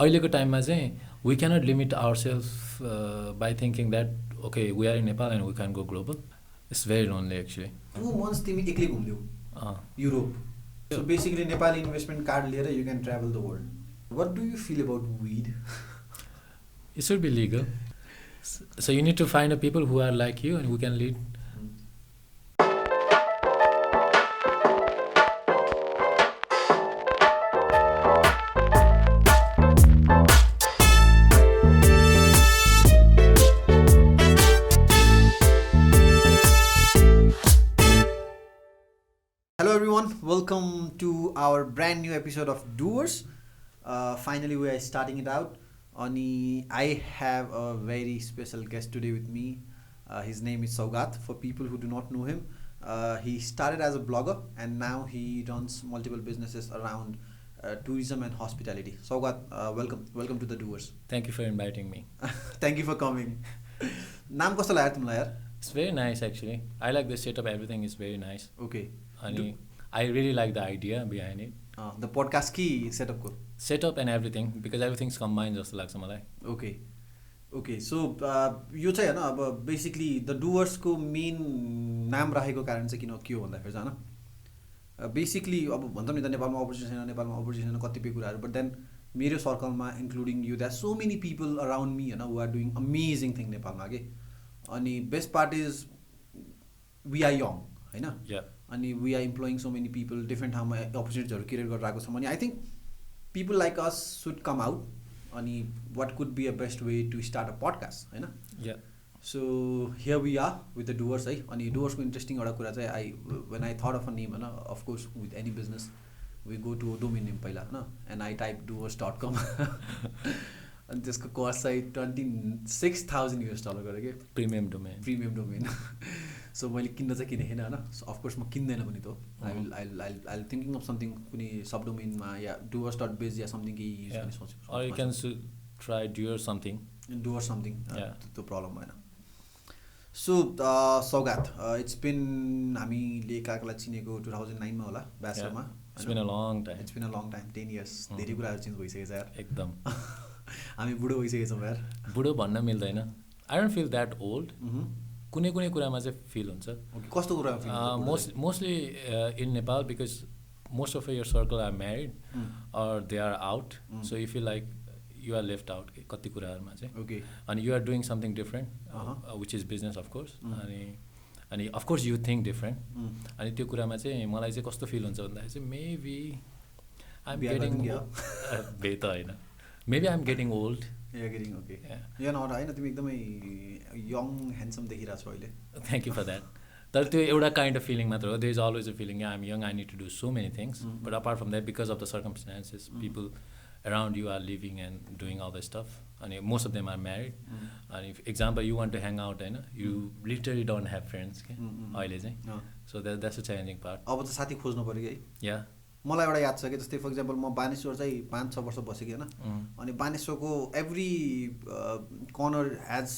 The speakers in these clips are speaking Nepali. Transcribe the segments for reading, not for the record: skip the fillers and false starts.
अहिलेको टाइममा चाहिँ we cannot limit ourselves by thinking that okay we are in Nepal and we can go global. It's very lonely actually. 2 months तिमी एक्लै घुम्यौ Europe. So basically Nepali investment card लिएर you can travel the world. What do you feel about weed? It should be legal. So you need to find a people who are like you and who can lead. Hello everyone, welcome to our brand new episode of Doers. Finally we are starting it out. I have a very special guest today with me. His name is Saugat. For people who do not know him, he started as a blogger and now he runs multiple businesses around tourism and hospitality. Saugat, welcome to the Doers. Thank you for inviting me. Thank you for coming. नाम कस्तो लाग्यो तिमीलाई यार? It's very nice actually. I like the setup, everything is very nice. Okay. And I really like the idea behind it. The podcast Ki setup को? Setup and everything because everything's combined जस्तो लाग्छ मलाई. Okay. So यो चाहिँ हैन अब बेसिकली द डुवर्स को मेन नाम राखेको कारण चाहिँ किन के हो भन्दाखेरि चाहिँ हैन बेसिकली अब भन्छौँ नि त नेपालमा अपर्च्युनिटी छैन कतिपय कुराहरू बट देन मेरो सर्कलमा including you there so many people around me हैन who are doing amazing thing नेपालमा के अनि best part is we are young हैन अनि we are employing so many people different ठाउँमा अपर्च्युनिटिजहरू क्रिएट गरेर आएको छौँ अनि I think people like us should come out अनि what could be a best way to start a podcast होइन so here we are with the Doers है अनि डुवर्सको इन्ट्रेस्टिङ एउटा कुरा चाहिँ when I thought of a name होइन of course with any business we go to domain name पहिला होइन एन्ड आई टाइप डुवर्स.com अनि त्यसको कस्ट चाहिँ $26,000 गरेँ कि प्रिमियम डोमेन सो मैले किन्न चाहिँ किनेको होइन अफकोर्स म किन्दैन पनि त आई थिङ्किङ अफ समथिङ कुनै सब डोमेनमा या डुवर्स.biz या समथिङ केही युज गर्ने सोच्छु or you can try Doers something. Doers something त्यो प्रब्लम भएन सो सौगात इट्स बिन हामीले काकालाई चिनेको 2009 मा होला ब्याचलरमा It's been a long time. It's been a long time, 10 years. धेरै कुराहरू चेन्ज भइसकेको छ यार एकदम हामी बुढो भइसकेको छौँ यार बुढो भन्न मिल्दैन. I don't feel that old. कुनै कुरामा चाहिँ फिल हुन्छ. कस्तो कुरा? Mostly in Nepal because most of your circle are married or they are out. So you feel like you are left out कति कुराहरूमा चाहिँ. Okay. And you are doing something different which is business of course. अनि of course you think different. अनि त्यो कुरामा चाहिँ मलाई चाहिँ कस्तो फिल हुन्छ भन्दाखेरि चाहिँ मेबी I'm getting बे त होइन maybe I'm getting old. You're getting okay. Yeah, no, होइन तिमी एकदमै यङ ह्यान्डसम देखिरहेको छौ अहिले. Thank you for that. तर त्यो एउटा काइन्ड अफ फिलिङ मात्र हो. There is always a feeling I'm young, I need to do so many things. But apart from that, because of the circumstances, people around you are living and doing all this stuff. And most of them are married. And if example you want to hang out, you literally don't have friends. अहिले चाहिँ. So that's a challenging part. अब त साथी खोज्नु पर्यो है. Yeah. मलाई एउटा याद छ कि जस्तै फर इक्जाम्पल म बानेश्वर चाहिँ 5-6 वर्ष बसेँ होइन अनि बानेश्वरको एभ्री कर्नर ह्याज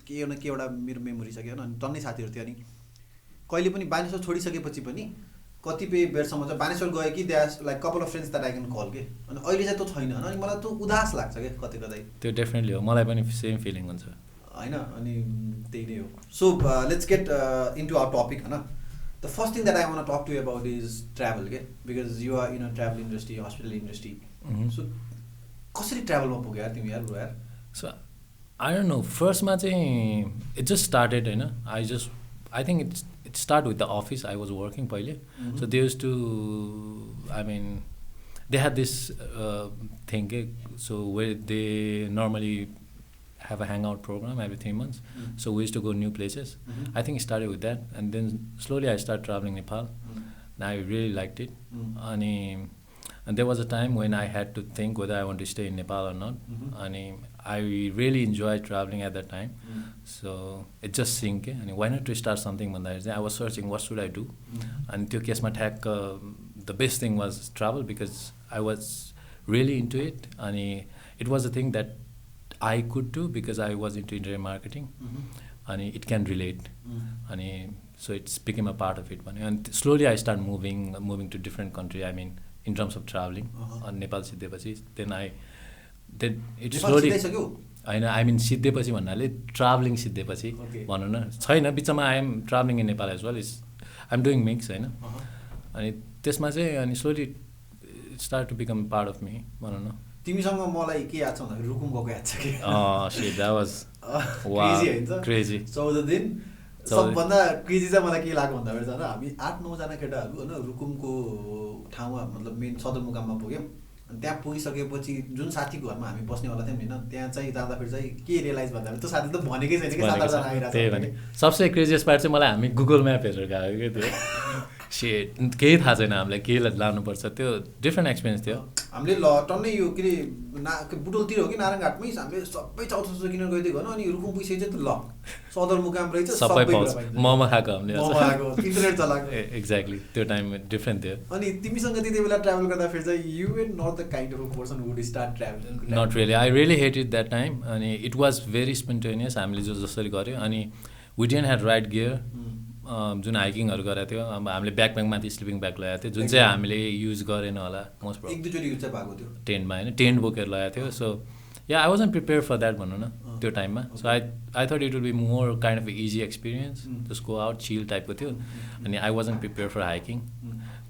के न के एउटा मेरो मेमोरी छ कि होइन अनि टन्नै साथीहरू थियो अनि कहिले पनि बानेश्वर छोडिसकेपछि पनि कतिपय बेरसम्म चाहिँ बानेश्वर गयो कि that's like couple of friends that I can call के अनि अहिले चाहिँ त्यो छैन अनि मलाई त्यो उदास लाग्छ क्या कतै त्यो डेफिनेटली हो मलाई पनि सेम फिलिङ हुन्छ होइन अनि त्यही नै हो so let's get into our topic होइन The first thing that I want to talk to you about is travel, okay? Because you are in a travel industry, hospital industry. So, कसरी ट्राभलमा पुग्यो यार तिमी यार ब्रो यार? So, I don't know. First मा चाहिँ it just started, होइन? I think it started with the office. I was working पहिले. So they used to, I mean, they had this thing, so where they normally have a hangout program every 3 months. So we used to go new places. I think it started with that. And then slowly I started traveling Nepal. And I really liked it. And there was a time when I had to think whether I want to stay in Nepal or not. And I really enjoyed traveling at that time. So it just synced. And why not to start something? I was searching what should I do. And त्यो केसमा ठ्याक्क the best thing was travel because I was really into it. And it was a thing that I could do because I was into internet marketing and it can relate and so it's became a part of it and slowly I started moving to different country I mean in terms of traveling and Nepal सिद्धेपछि then I इट्स स्लोली होइन आई मिन सिद्धेपछि भन्नाले ट्राभलिङ सिद्धेपछि भनौँ न छैन बिचमा I am travelling in Nepal as well is I am doing mix होइन अनि त्यसमा चाहिँ अनि slowly it start to become part of me भनौँ न तिमीसँग मलाई के याद छ भन्दाखेरि रुकुम गएको याद छ कि शिट द्याट वाज क्रेजी 14 दिन सबभन्दा क्रेजी चाहिँ मलाई के लाग्यो भन्दाखेरि चाहिँ हामी 8-9 जना केटाहरू होइन रुकुमको ठाउँमा मतलब मेन सदरमुकाममा पुग्यौँ अनि त्यहाँ पुगिसकेपछि जुन साथीको घरमा हामी बस्नेवाला थियौँ होइन त्यहाँ चाहिँ जाँदाखेरि चाहिँ के रियलाइज भन्दाखेरि त्यो साथी त भनेकै छैन कि 7-8 जना आइरहेको छ सबसे क्रेजियस पार्ट चाहिँ मलाई हामी गुगल म्याप हेरेर गएको क्या त्यो सेट केही थाहा छैन हामीलाई के लानुपर्छ त्यो डिफ्रेन्ट एक्सपिरियन्स थियो हामीले टन्नै यो के अरे बुटोलतिर हो कि नारायणघाटमै हामीले सबै चाउचाउ किनेर गइदिएको होइन अनि रुकुम पुगिसकेपछि चाहिँ ल सदरमुकाम रहेछ सबै पाउँछ मोमो खाएको हामीले इन्टरनेट चलाएको एक्ज्याक्टली त्यो टाइम डिफ्रेन्ट थियो अनि तिमीसँग त्यति बेला ट्राभल गर्दाखेरि चाहिँ you and not the kind of person would start travelling not really I really hate it that time अनि इट वाज भेरी स्पोन्टेनियस हामीले जसरी गऱ्यो अनि we didn't had right gear जुन हाइकिङहरू गरेको थियो अब हामीले ब्याकप्याकमाथि स्लिपिङ ब्याग लगाएको थियो जुन चाहिँ हामीले युज गरेन होला मोस्ट एक-दुईचोटि युज चाहिँ भएको थियो टेन्टमा होइन टेन्ट बोकेर लगाएको थियो so yeah I wasn't prepare for that भनौँ न त्यो टाइममा so I thought it will be more kind of easy experience just go out chill टाइपको थियो अनि I wasn't prepare for hiking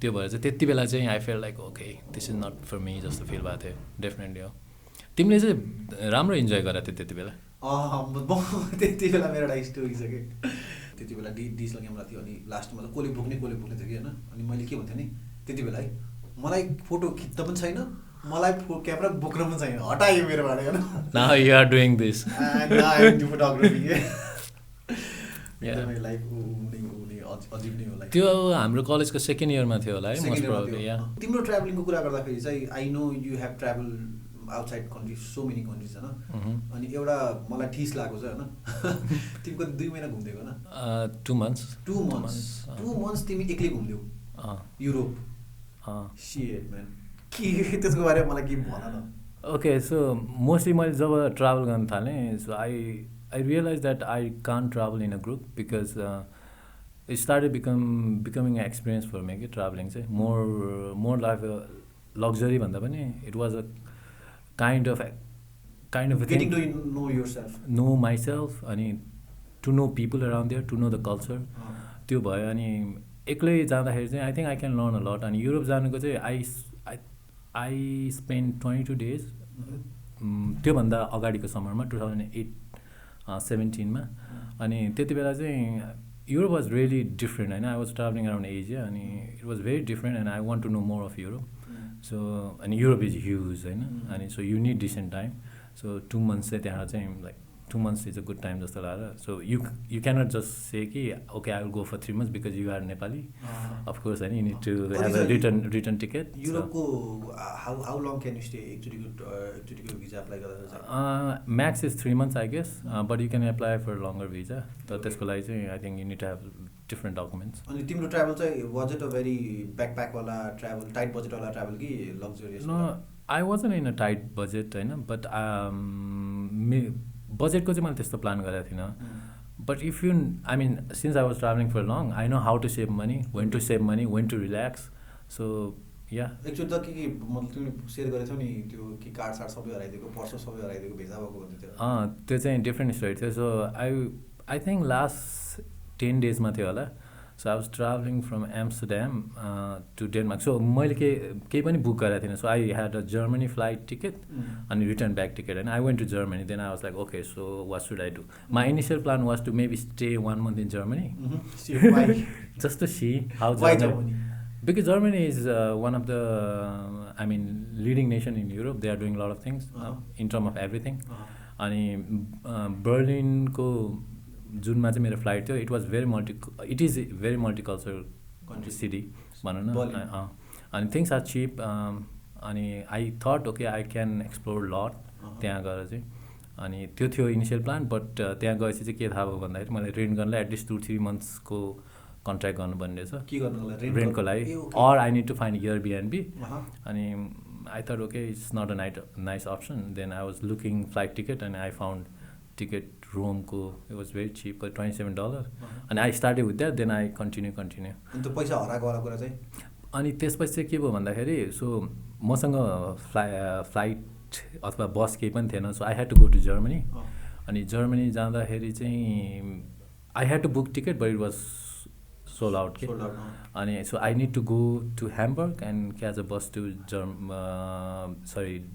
त्यो भएर चाहिँ त्यति बेला चाहिँ I felt like okay this is not for me जस्तो फिल भएको थियो डेफिनेटली हो तिमीले चाहिँ राम्रो इन्जोय गरेको थियो त्यति बेला त्यति बेला मेरो एउटा स्टोरी छ कि त्यति बेला डिएसएलआर क्यामेरा थियो अनि लास्टमा त कसले बोक्ने थियो कि होइन अनि मैले के भन्थेँ नि त्यति बेला है मलाई फोटो खिच्न पनि छैन मलाई क्यामेरा बोक्न पनि छैन हटायो मेरोबाट होइन now you are doing this photography त्यो हाम्रो कलेजको सेकेन्ड इयरमा थियो होला है मोस्ट प्रोबेबली या तिम्रो ट्राभलिङको कुरा गर्दाखेरि चाहिँ I know you have travel outside country so many countries होइन अनि एउटा मलाई ठिस लागेको छ होइन तिमीको 2 महिना घुम्दिएको होइन 2 months 2 months तिमी एक्लै घुम्दियौ युरोप शिट म्यान के त्यसको बारेमा मलाई के भन न ओके सो मोस्टली मैले जब ट्राभल गर्न थालेँ so I realise that I can't travel in a group because it started becoming experience for me कि ट्राभलिङ चाहिँ मोर लाइक लग्जरी भन्दा पनि it was a kind of getting to know yourself, know myself अनि to know people around there, to know the culture त्यो भयो अनि एक्लै जाँदाखेरि चाहिँ I think I can learn a lot अनि युरोप जानुको चाहिँ आई स्पेन्ड 22 days त्योभन्दा अगाडिको समरमा 2008-17 अनि त्यति बेला चाहिँ युरोप वाज रियली डिफ्रेन्ट होइन I was travelling around Asia अनि it was very different and I want to know more of Europe so अनि युरोप इज ह्युज होइन अनि so you need decent time so 2 months चाहिँ त्यहाँ चाहिँ like 2 months is a good time जस्तो लाग्यो so you cannot just say कि okay I will go for 3 months because you are Nepali of course होइन you need to have a return ticket युरोपको how long can you stay एकचोटिको भिजा अप्लाई गर्दा max is 3 months I guess but you can apply for longer visa तर त्यसको लागि चाहिँ I think you need to have different documents अनि तिम्रो ट्राभल चाहिँ वाज इट अ भेरी ब्याकप्याकवाला ट्राभल टाइट बजेटवाला ट्राभल कि luxurious I wasn't in a tight budget होइन बट बजेटको चाहिँ मैले त्यस्तो प्लान गरेको थिइनँ but if you I mean since I was travelling for long I know how to save money when to save money when to relax so yeah एकचोटि त के मतलब तिमीले सेयर गरेको थियौ नि त्यो कि कार्ड सबै हराइदिएको पर्स सबै हराइदिएको भेजा भएको भन्दै थियो त्यो चाहिँ डिफ्रेन्ट स्टोरी थियो so I think last 10 days मा थियो होला so I was travelling from Amsterdam to Denmark so मैले केही पनि बुक गरेको थिइनँ so I had a Germany flight ticket अनि रिटर्न ब्याक टिकट होइन I went to Germany then I was like okay so what should I do my initial plan was to maybe stay 1 month in Germany just to see how Germany because Germany is one of the I mean leading nation in Europe they are doing lot of things in term of everything अनि बर्लिनको जुनमा चाहिँ मेरो फ्लाइट थियो it is very multicultural city भनौँ न अनि थिङ्स आर चिप अनि I thought okay I can explore lot त्यहाँ गएर चाहिँ अनि त्यो थियो इनिसियल प्लान बट त्यहाँ गएपछि चाहिँ के थाहा भयो भन्दाखेरि मैले रेन्ट गर्नलाई एटलिस्ट 2-3 monthsको कन्ट्र्याक्ट गर्नुपर्ने रहेछ के गर्नुलाई रेन्टको लागि or I need to find Airbnb अनि I thought okay it's not a nice option then I was looking flight ticket अनि आई फाउन्ड टिकट रोमको इट वाज भेरी चिप $27 अनि I started with that then I continue अन्त पैसा हराएको वाला कुरा चाहिँ अनि त्यसपछि चाहिँ के भयो भन्दाखेरि सो मसँग फ्लाइट अथवा बस केही पनि थिएन so I had to go to Germany अनि जर्मनी जाँदाखेरि चाहिँ I had to book ticket but it was sold out के अनि so I need to go to Hamburg and catch a bus to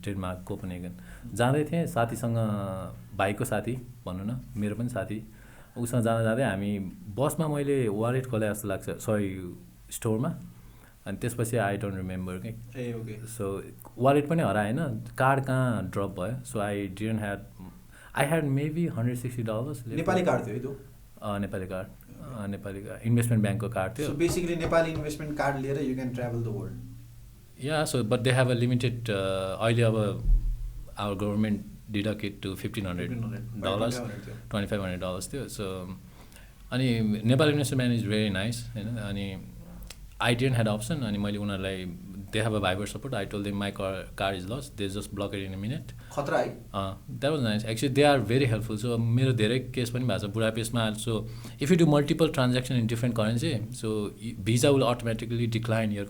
Denmark Copenhagen जाँदै थिएँ साथीसँग भाइको साथी भनौँ न मेरो पनि साथी उसँग जाँदा जाँदै हामी बसमा मैले वालेट खोले जस्तो लाग्छ स्टोरमा अनि त्यसपछि आई डोन्ट रिमेम्बर कि सो वालेट पनि हरायो होइन कार्ड कहाँ ड्रप भयो so I had maybe $160 Nepali card थियो त्यो नेपाली कार्ड इन्भेस्टमेन्ट ब्याङ्कको कार्ड थियो बेसिकली नेपाली इन्भेस्टमेन्ट कार्ड लिएर you can travel the world या so but they have a limited अहिले अब our government deduct it to $1,500 $2,500 थियो सो अनि Nepal Investment Bank is very nice होइन अनि I didn't had option अनि मैले उनीहरूलाई they have a Viber support I told them my car is lost they just block it in a minute खतरा है that was nice actually they are very helpful so मेरो धेरै केस पनि भएको छ बुढापेसमा so if you do multiple transaction in different currency so visa will automatically decline your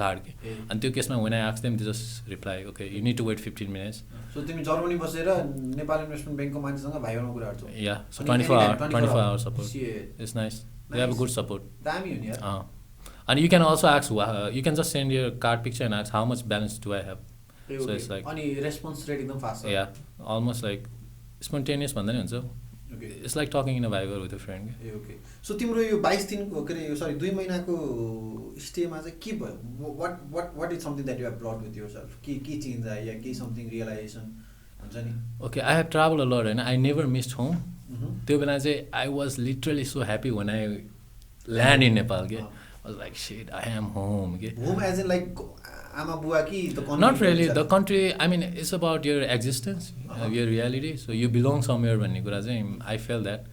card अनि त्यो केसमा when I asked them they just reply okay you need to wait 15 minutes so तिमी जर्मनी बसेर नेपाल इन्भेस्टमेन्ट ब्याङ्कको मान्छेसँग भाइबरमा कुरा गर्छौ yeah so 24 hour support it's nice they have a good support दामी हो नि यार and you can also ask you can just send your card picture and ask how much balance do I have so it's like अनि response rate एकदम fast yeah almost like spontaneous भन्दा नि हुन्छ okay it's like talking in a Viber with a friend okay so तिम्रो यो 22 दिनको के रे सरी 2 महिनाको स्टेमा चाहिँ के भयो what is something that you have brought with yourself के चेन्ज आयो या के something realization हुन्छ नि okay I have traveled a lot and I never missed home त्यो बेला चाहिँ I was literally so happy when I land in Nepal I was like shit I am home home as in like ama bua ki the country not really the country I mean it's about your existence your reality so you belong somewhere भन्ने कुरा चाहिँ I felt that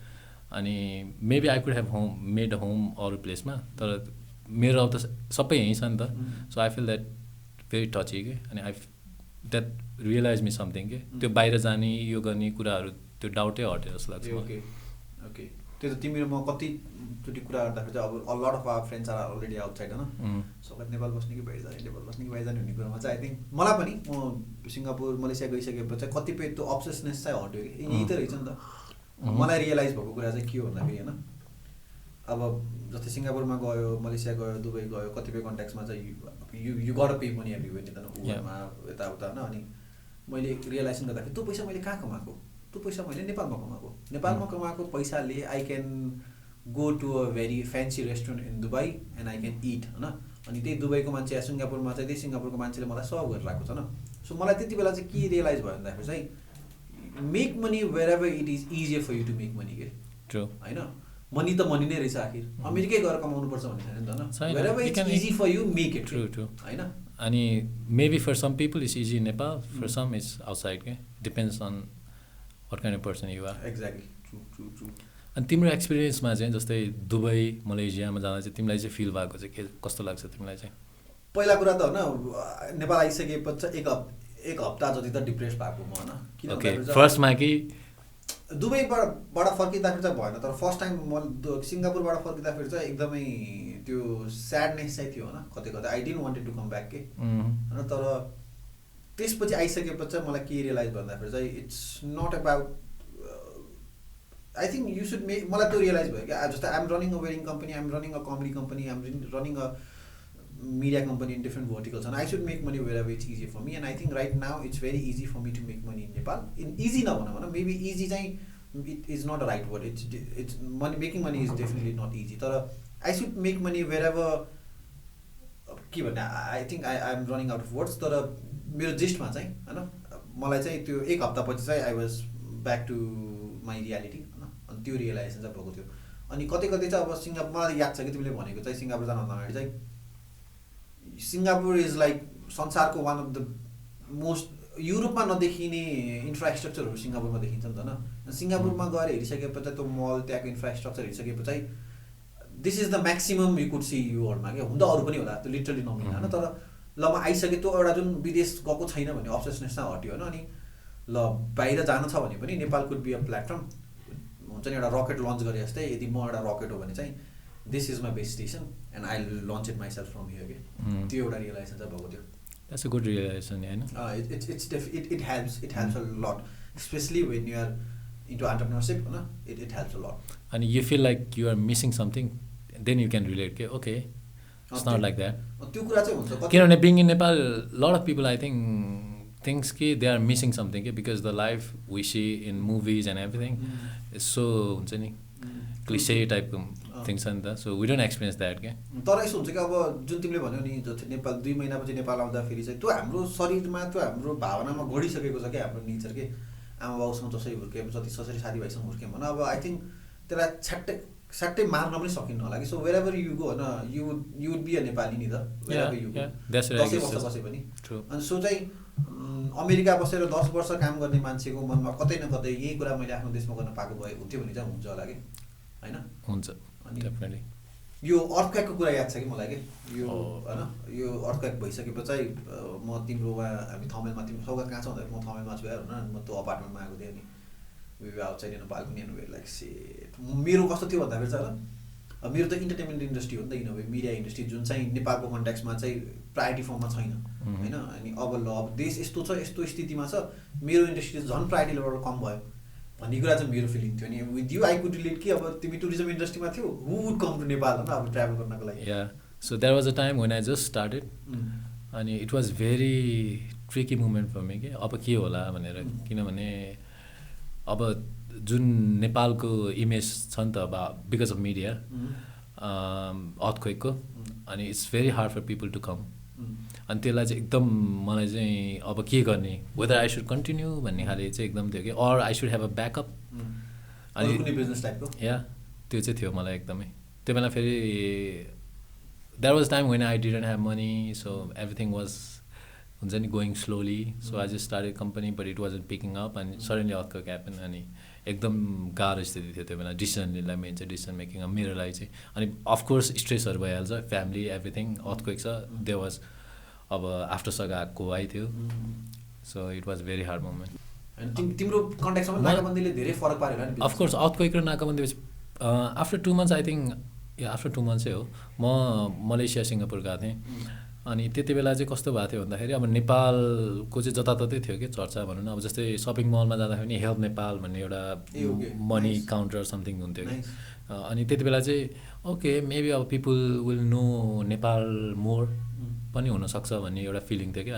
अनि maybe I could have made a home अरू प्लेसमा तर मेरो अब त सबै यहीँ छ नि त so I feel that very touchy के अनि that realized me something के त्यो बाहिर जाने यो गर्ने कुराहरू त्यो डाउटै हट्यो जस्तो लाग्छ okay okay त्यो त तिमी र म कति चोटी कुरा गर्दाखेरि चाहिँ अब a lot of our friends are already outside हैन सबै नेपाल बस्ने कि बाहिर जाने नेपाल बस्ने कि बाहिर जाने भन्ने कुरामा चाहिँ आई थिंक मलाई पनि म सिङ्गापुर मलेसिया गइसकेपछि कतिपय त्यो अब्सेसनेस चाहिँ हट्यो कि यही त रहेछ नि त मलाई रियलाइज भएको कुरा चाहिँ के हो भन्दाखेरि हैन अब जस्तै सिङ्गापुरमा गयो मलेसिया गयो दुबई गयो कतिपय कन्ट्याक्ट्समा चाहिँ you got pay money everywhere नि त उमा यताउता हैन अनि मैले रियलाइजेसन गर्दाखेरि त्यो पैसा मैले कहाँ कमाएको त्यो पैसा मैले नेपालमा कमाएको पैसाले I can go to a very fancy restaurant in Dubai and I can eat हैन अनि त्यही दुबईको मान्छे या सिङ्गापुरमा चाहिँ त्यही सिङ्गापुरको मान्छेले मलाई सर्भ गरेर राखेको छ न सो मलाई त्यति बेला चाहिँ के रियलाइज भयो भन्दाखेरि चाहिँ make money wherever it is easier for you to make money के ट्रु हैन मनी त मनी नै रहेछ आखिर अमेरिकै गएर कमाउनु पर्छ भन्ने छैन नि त न wherever it's easy for you make it true हैन अनि maybe for some people it's easy in Nepal for some it's outside के depends on what kind of person you are exactly true अनि तिम्रो एक्सपिरियन्समा चाहिँ जस्तै दुबई मलेसियामा जाँदा चाहिँ तिमीलाई चाहिँ फिल भएको चाहिँ के कस्तो लाग्छ तिमीलाई चाहिँ पहिला कुरा त हैन नेपाल आइसकेपछि एक हप्ता जति त डिप्रेस भएको म हैन ओके फर्स्टमा कि दुबईबाट फर्किँदाखेरि चाहिँ भएन तर फर्स्ट टाइम म सिङ्गापुरबाट फर्किँदाखेरि चाहिँ एकदमै त्यो स्याडनेस चाहिँ थियो हैन कतै I didn't wanted to come back के हैन तर त्यसपछि आइसकेपछि चाहिँ मलाई के रियलाइज भन्दाखेरि चाहिँ it's not about I think you should make मलाई त्यो रियलाइज भयो कि जस्तै I am running a wedding company I am running a comedy company I am running a media company in different verticals and I should make money wherever it's easy for me and I think right now it's very easy for me to make money in Nepal in easy na bhanau maybe easy चाहिँ it is not a right word it's money making money is definitely not easy तर I should make money wherever के भन्ने I think I am running out of words तर मेरो जिस्टमा चाहिँ हैन मलाई चाहिँ त्यो एक हप्ता पछि चाहिँ I was back to my reality अनि त्यो रियलाइजेसन चाहिँ भएको थियो अनि कतै चाहिँ अब सिङ्गापुर मलाई याद छ कि तिमीले भनेको चाहिँ सिङ्गापुर जानुभन्दा अगाडि चाहिँ सिङ्गापुर इज लाइक संसारको वान अफ द मोस्ट युरोपमा नदेखिने इन्फ्रास्ट्रक्चरहरू सिङ्गापुरमा देखिन्छ नि त न सिङ्गापुरमा गएर हेरिसकेपछि त्यो मल त्यहाँको इन्फ्रास्ट्रक्चर हेरिसकेपछि चाहिँ this is the maximum you could see युरोपमा के हुन त अरू पनि होला त्यो लिटरली नमिल्ने होइन तर ल म आइसकेँ त्यो एउटा जुन विदेश गएको छैन भन्ने अब्सेसनेस चाहिँ हट्यो होइन अनि ल बाहिर जान छ भने पनि Nepal could be a platform हुन्छ नि एउटा रकेट लन्च गरे जस्तै यदि म एउटा रकेट हो भने चाहिँ this is my best station and I launch it myself from here के त्यो एउटा रियलाइजेसन चाहिँ भएको थियो That's a good realization, It helps a lot, especially when you are into entrepreneurship, it helps a lot. And you feel like you are missing something, then you can relate. Okay, it's not like that. त्यो कुरा चाहिँ हुन्छ कति किनभने being in Nepal, a lot of people I think thinks कि they are missing something because the life we see in movies and everything is so हुन्छ नि cliche type things and that, so we don't experience that. तर यसो हुन्छ कि अब जुन तिमीले भन्यौ नि जति नेपाल 2 महिनापछि नेपाल आउँदाखेरि चाहिँ त्यो हाम्रो शरीरमा त्यो हाम्रो भावनामा गढिसकेको छ के हाम्रो नेचर के आमा बाउसँग जसरी हुर्क्यौँ जति जसरी साथीभाइसँग हुर्क्यौँ भने अब आई थिङ्क त्यसलाई छ्याट्टै मार्न पनि सकिन्न होला कि सो वेयरएभर यु गो होइन you would be a Nepali नि त वेयरएभर यु गो 10 वर्ष बसे पनि अनि सो चाहिँ अमेरिका बसेर 10 वर्ष काम गर्ने मान्छेको मनमा कतै न कतै यही कुरा मैले आफ्नो देशमा गर्न पाएको भए हुन्थ्यो भने चाहिँ हुन्छ होला कि हैन हुन्छ डेफिनेटली यो अर्थक्वेकको कुरा याद छ कि मलाई के यो हैन यो अर्थक्वेक भइसकेपछि म तिम्रो हामी थमेलमा तिम्रो सौगात कहाँ छ भन्दा म थमेलमा छु यार हैन म त्यो अपार्टमेन्टमा आएको थिएँ नि we were outside in Nepal and we were like shit मेरो कस्तो थियो भन्दाखेरि चाहिँ मेरो त इन्टरटेनमेन्ट इन्डस्ट्री हो नि त इन वे मिडिया इन्डस्ट्री जुन चाहिँ नेपालको कन्टेक्स्टमा चाहिँ प्रायोरिटी फर्ममा छैन हैन अनि अब ल अब देश यस्तो छ यस्तो स्थितिमा छ मेरो इन्डस्ट्री झन् प्रायोरिटी लेभल कम भयो भन्ने कुरा चाहिँ मेरो फिलिङ थियो नि with you I could relate कि अब तिमी टुरिज्म इन्डस्ट्रीमा थियो who would come to Nepal हैन अब ट्राभल गर्नको लागि या so there was a time when I just started अनि it was very tricky moment for me के अब के होला भनेर किनभने अब जुन नेपालको इमेज छ नि त अब बिकज अफ मिडिया अर्थक्वेकको अनि it's very hard for people to come अनि त्यसलाई चाहिँ एकदम मलाई चाहिँ अब के गर्ने वेदर आई शुड कन्टिन्यू भन्ने खाले चाहिँ एकदम थियो कि or I should have a backup अनि कुनै बिजनेस टाइपको या त्यो चाहिँ थियो मलाई एकदमै त्यो बेला फेरि there was time when I didn't have money so everything was हुन्छ नि going slowly so I just started company but it wasn't picking up अनि सडनली अर्थक्वेक ह्यापन अनि एकदम गाह्रो स्थिति थियो त्यो बेला डिसिजन लिनलाई मेन चाहिँ डिसिजन मेकिङ मेरो लागि चाहिँ अनि अफकोर्स स्ट्रेसहरू भइहाल्छ फ्यामिली एभ्रिथिङ अर्थक्वेक छ देयर वाज अब आफ्टर सगाको आइथ्यो so it was very hard moment अनि तिम्रो कन्ट्याक्टमा नाकाबन्दीले धेरै फरक पार्यो होला नि अफकोर्स अर्थक्वेक र नाकाबन्दी after 2 months I think after 2 months हो म मलेसिया सिङ्गापुर गएको थिएँ अनि त्यति बेला चाहिँ कस्तो भएको थियो भन्दाखेरि अब नेपालको चाहिँ जताततै थियो कि चर्चा भनौँ न अब जस्तै सपिङ मलमा जाँदाखेरि नि हेल्प नेपाल भन्ने एउटा मनी काउन्टर समथिङ हुन्थ्यो कि अनि त्यति बेला चाहिँ ओके मेबी अब people will know Nepal more पनि हुनसक्छ भन्ने एउटा फिलिङ थियो कि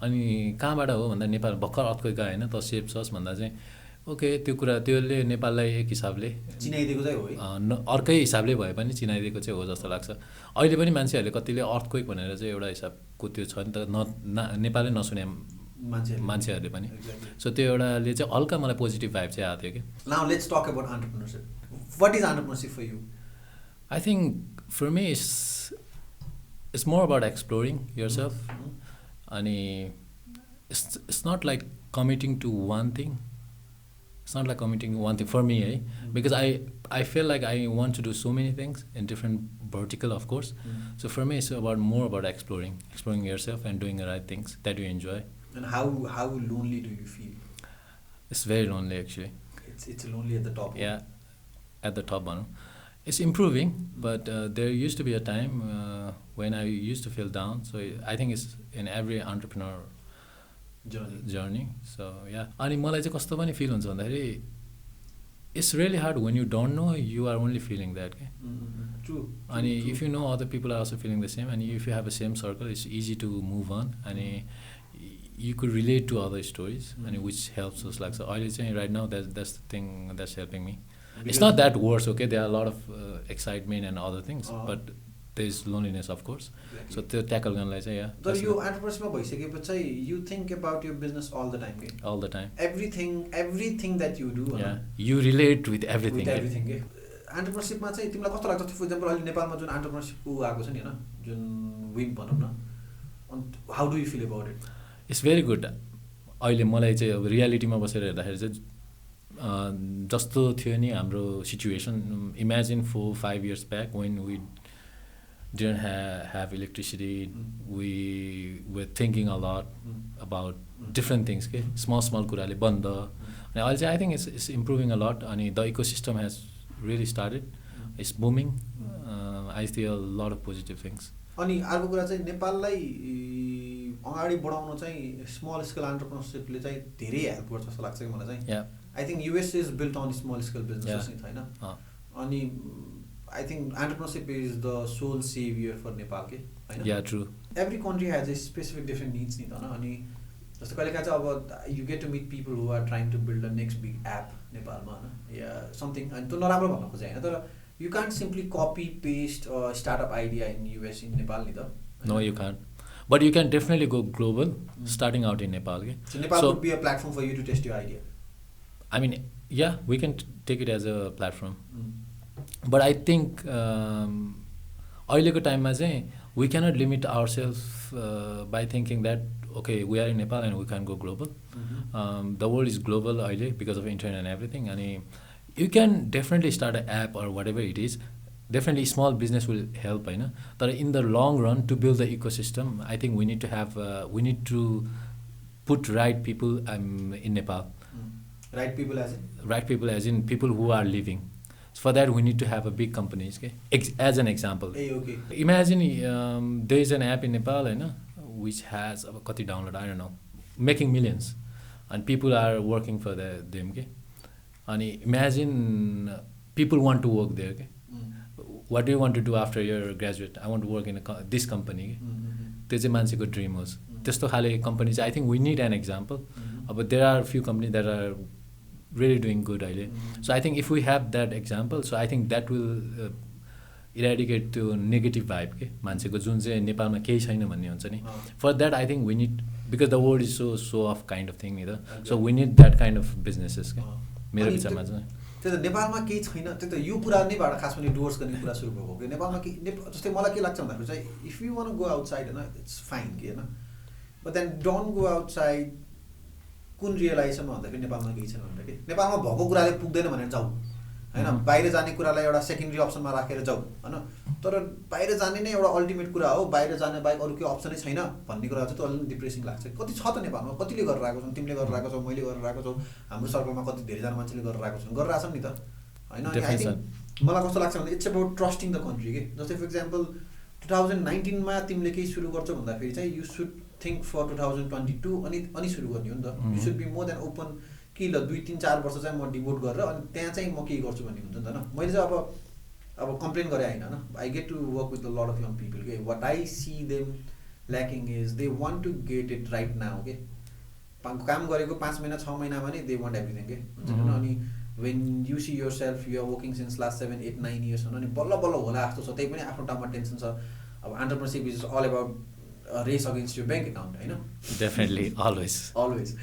अनि कहाँबाट हो भन्दा नेपाल भर्खर अर्थक्वेक गयो होइन त सेफ छस् भन्दा चाहिँ ओके त्यो कुरा त्यसले नेपाललाई एक हिसाबले चिनाइदिएको चाहिँ हो अर्कै हिसाबले भए पनि चिनाइदिएको चाहिँ हो जस्तो लाग्छ अहिले पनि मान्छेहरूले कतिले अर्थक्वेक भनेर चाहिँ एउटा हिसाबको त्यो छ नि त नेपालै नसुने मान्छेहरूले पनि सो त्यो एउटाले चाहिँ हल्का मलाई पोजिटिभ भाइब चाहिँ आएको थियो कि now let's talk about entrepreneurship what is entrepreneurship for you I think for me it's more about exploring yourself and it's not like committing to one thing. It's not like committing one thing for me, because I feel like I want to do so many things in different vertical, of course. So for me, it's more about exploring yourself and doing the right things that you enjoy. And how lonely do you feel? It's very lonely, actually. It's lonely at the top. Yeah, at the top one. It's improving, but there used to be a time when I used to feel down. So I think it's in every entrepreneur journey. So yeah. अनि मलाई चाहिँ कस्तो पनि फिल हुन्छ भन्दाखेरि it's really hard when you don't know, you are only feeling that. True. And if you know other people are also feeling the same, and if you have the same circle, it's easy to move on. And you could relate to other stories, and which helps us. Like so, right now that's the thing that's helping me. Because it's not that worse, okay? There are a lot of excitement and other things, but there's loneliness, of course. Exactly. So to tackle ganlai chai So you entrepreneurship bhayisakeपछि you think about your business all the time, okay? All the time. Everything that you do. Yeah. You relate with everything. With everything, okay? Entrepreneurship मा चाहिँ तिमीलाई कस्तो लाग्छ फर एक्जाम्पल अहिले नेपालमा जुन entrepreneurship को आएको छ नि हैन जुन विन भनौं न and how do you feel about it? It's very good. अहिले मलाई चाहिँ अब रियालिटीमा बसेर हेर्दाखेरि चाहिँ जस्तो थियो नि हाम्रो situation imagine 4-5 years back when we didn't have electricity, we were thinking a lot about different things, okay? Small कुराले बन्द अनि अहिले चाहिँ I think it's improving a lot अनि the ecosystem has really started, it's booming. I see a lot of positive things. अनि अर्को कुरा चाहिँ नेपाललाई अगाडि बढाउन चाहिँ स्मल स्केल एन्टरप्रेन्योरसिपले चाहिँ धेरै हेल्प गर्छ जस्तो लाग्छ कि मलाई चाहिँ I think US is built on small scale businesses नि छैन अनि I think entrepreneurship is the sole saviour for Nepal के होइन every country has a specific different needs नि त अनि जस्तो कहिलेकाहीँ चाहिँ अब you get to meet people who are trying to build a next big app नेपालमा होइन या समथिङ अनि त्यो नराम्रो भन्न खोजेँ होइन तर you can't simply copy paste startup idea in US in Nepal नि त No, you can't. But you can definitely go global, starting out in Nepal. Okay? So Nepal would be a platform for you to test your idea. I mean, yeah, we can take it as a platform. But I think अहिलेको टाइममा चाहिँ we cannot limit ourselves by thinking that okay, we are in Nepal and we can go global. The world is global अहिले because of internet and everything. And you can definitely start an app or whatever it is. Definitely small business will help, होइन तर in the long run to build the ecosystem I think we need to put right people in Nepal. Right people as in people who are living. So for that we need to have a big companies, okay? As an example. Okay. Imagine there is an app in Nepal होइन which has कति download I don't know making millions and people are working for them, okay? अनि imagine people want to work there, okay? What do you want to do after you're a graduate? I want to work in this company. त्यो चाहिँ मान्छेको ड्रिम होस् त्यस्तो खाले कम्पनी चाहिँ I think we need an example अब there are few company that are really doing good अहिले so I think if we have that example so I think that will eradicate त्यो नेगेटिभ भाइब के मान्छेको जुन चाहिँ नेपालमा केही छैन भन्ने हुन्छ नि for that I think we need because the world is so of kind of thing नि त so we need that kind of businesses के मेरो विचारमा चाहिँ त्यो त नेपालमा केही छैन त्यो त यो कुरा नैबाट खास पनि डुवर्स गर्ने कुरा सुरु भएको कि नेपालमा जस्तै मलाई के लाग्छ भन्दाखेरि चाहिँ if you want go outside होइन इट्स फाइन कि होइन but then don't go outside कुन रियलाइजेसनमा भन्दाखेरि नेपालमा केही छैन भनेर कि नेपालमा भएको कुराले पुग्दैन भनेर जाऊ होइन बाहिर जाने कुरालाई एउटा सेकेन्डरी अप्सनमा राखेर जाऊ होइन तर बाहिर जाने नै एउटा अल्टिमेट कुरा हो बाहिर जाने बाहेक अरू केही अप्सनै छैन भन्ने कुरा चाहिँ त्यो अलिक डिप्रेसिङ लाग्छ कति छ त नेपालमा कतिले गरेर आएको छन् तिमीले गरेर आएको छौ मैले गरेर आएको छौ हाम्रो सर्कलमा कति धेरैजना मान्छेले गरेर आएको छन् गरेर आएको नि त होइन आई थिङ्क मलाई कस्तो लाग्छ भने it's about trusting the country के जस्तै फर इक्जाम्पल 2019मा तिमीले केही सुरु गर्छौ भन्दाखेरि चाहिँ यु सुड थिङ्क फर 2022 अनि सुरु गर्ने हो नि त you should be more than open कि ल 2-3-4 वर्ष चाहिँ म डिभोट गरेर अनि त्यहाँ चाहिँ म केही गर्छु भन्ने हुन्छ नि त होइन मैले चाहिँ अब कम्प्लेन गरेँ होइन होइन I get to work with the lot of young people के what I see them lacking is they want to get it right now के काम गरेको 5 महिना 6 महिनामा नै दे वान्ट एभ्रिथिङ के हुन्छ अनि when you see yourself you are working since last 7-8-9 years अनि बल्ल बल्ल होला जस्तो छ त्यही पनि आफ्नो टाइममा टेन्सन छ अब entrepreneurship is all about race against your bank account, होइन? Definitely, always. Always.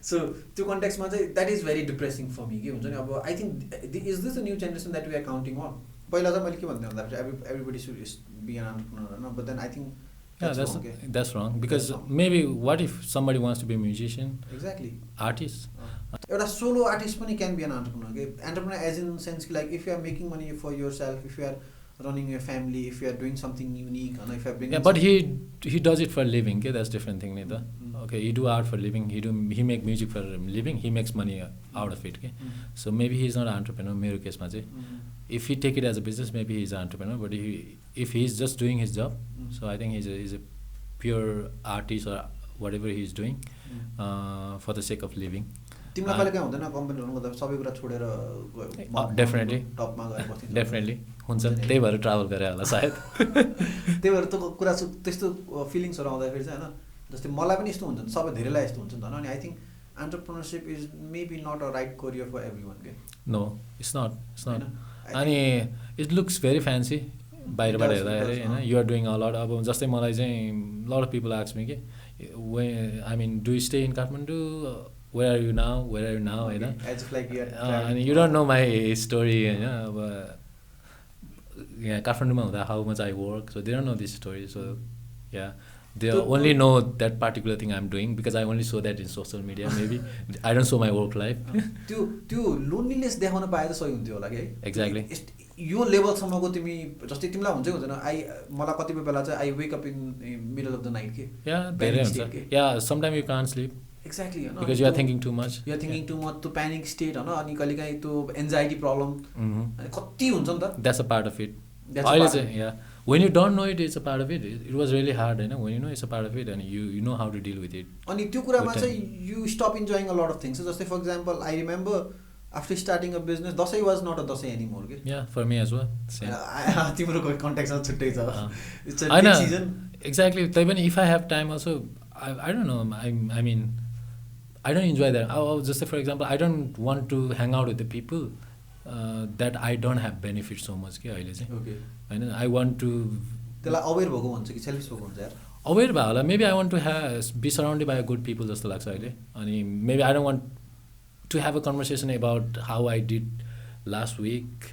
So, त्यो कन्टेक्स्टमा चाहिँ that is very depressing for me. के हुन्छ नि अब I think is this a new generation that we are counting on? पहिला चाहिँ मैले के भन्थे भन्दाखेरि everybody should be an entrepreneur, no? But then I think that's wrong because maybe what if somebody wants to be a musician? Exactly. Artist. एउटा solo artist पनि can be an entrepreneur. Okay? Entrepreneur as in sense like if you are making money for yourself, if you are running your family, if you are doing something unique, and if you are bringing but he does it for a living. Okay? That's different thing, neither. Okay, he do art for a living. He make music for a living. He makes money out of it. Okay? So maybe he's not an entrepreneur. मेरो केसमा चाहिँ if he take it as a business, maybe he's an entrepreneur. But if he's just doing his job, so I think he's a pure artist or whatever he's doing for the sake of living. तिमीलाई कहिले के हुँदैन कम्पनी रन गर्दा सबै कुरा छोडेर गयो डेफिनेटली टपमा गएर बस्दिन डेफिनेटली हुन्छ त्यही भएर ट्राभल गरे होला सायद त्यही भएर त कुरा त्यस्तो फिलिङ्सहरु आउँदाखेरि चाहिँ हैन जस्तै मलाई पनि यस्तो हुन्छ सबै धेरैलाई यस्तो हुन्छ नि त अनि I think entrepreneurship is maybe not a right career for everyone के नो इट्स नट अनि इट लुक्स भेरी फ्यान्सी बाहिरबाट हेर्दाखेरि हैन you are doing a lot अब जस्तै मलाई चाहिँ lot of people ask me के I mean do you stay in Kathmandu where are you now होइन as if like and you don't know my story हैन अब यहाँ काठमाडौँमा हुँदा how much I work so they don't know this story so yeah they only know that particular thing I'm doing because I only saw that in social media maybe I don't show my work life त्यो लोनलीनेस देखाउन पाए त सही हुन्थ्यो होला के एक्ज्याक्टली यो लेभलसम्मको तिमी जस्तै तिमीलाई हुन्छ हुँदैन मलाई कतिपय बेला चाहिँ I wake up in middle of the night के या धेरै हुन्छ या sometime you can't sleep Exactly, you know, because you are thinking too much. You are thinking too much to panic state, होइन अनि कहिलेकाहीँ त्यो एन्जाइटी प्रब्लम कति हुन्छ नि त That's a part of it. अहिले चाहिँ when you don't know it, it's a part of it. It was really hard, you know. When you know it's a part of it, and you know how to deal with it. अनि त्यो कुरामा चाहिँ you stop enjoying a lot of things. जस्तै for example, I remember after starting a business, Dashain was not a Dashain anymore. Okay? Yeah, for me as well. Same. तिम्रो context मा छुट्टै छ. It's a I big know. season. Exactly. Even if I have time, also, I don't know. I mean, I don't enjoy that. Just for example, I don't want to hang out with the people that I don't have benefit so much. Okay. I want to. त्यसलाई aware भएको भन्छ कि selfish भएको भन्छ यार. Aware भयो होला. Maybe I want to be surrounded by good people जस्तो लाग्छ अहिले. अनि maybe I don't want to have a conversation about how I did last week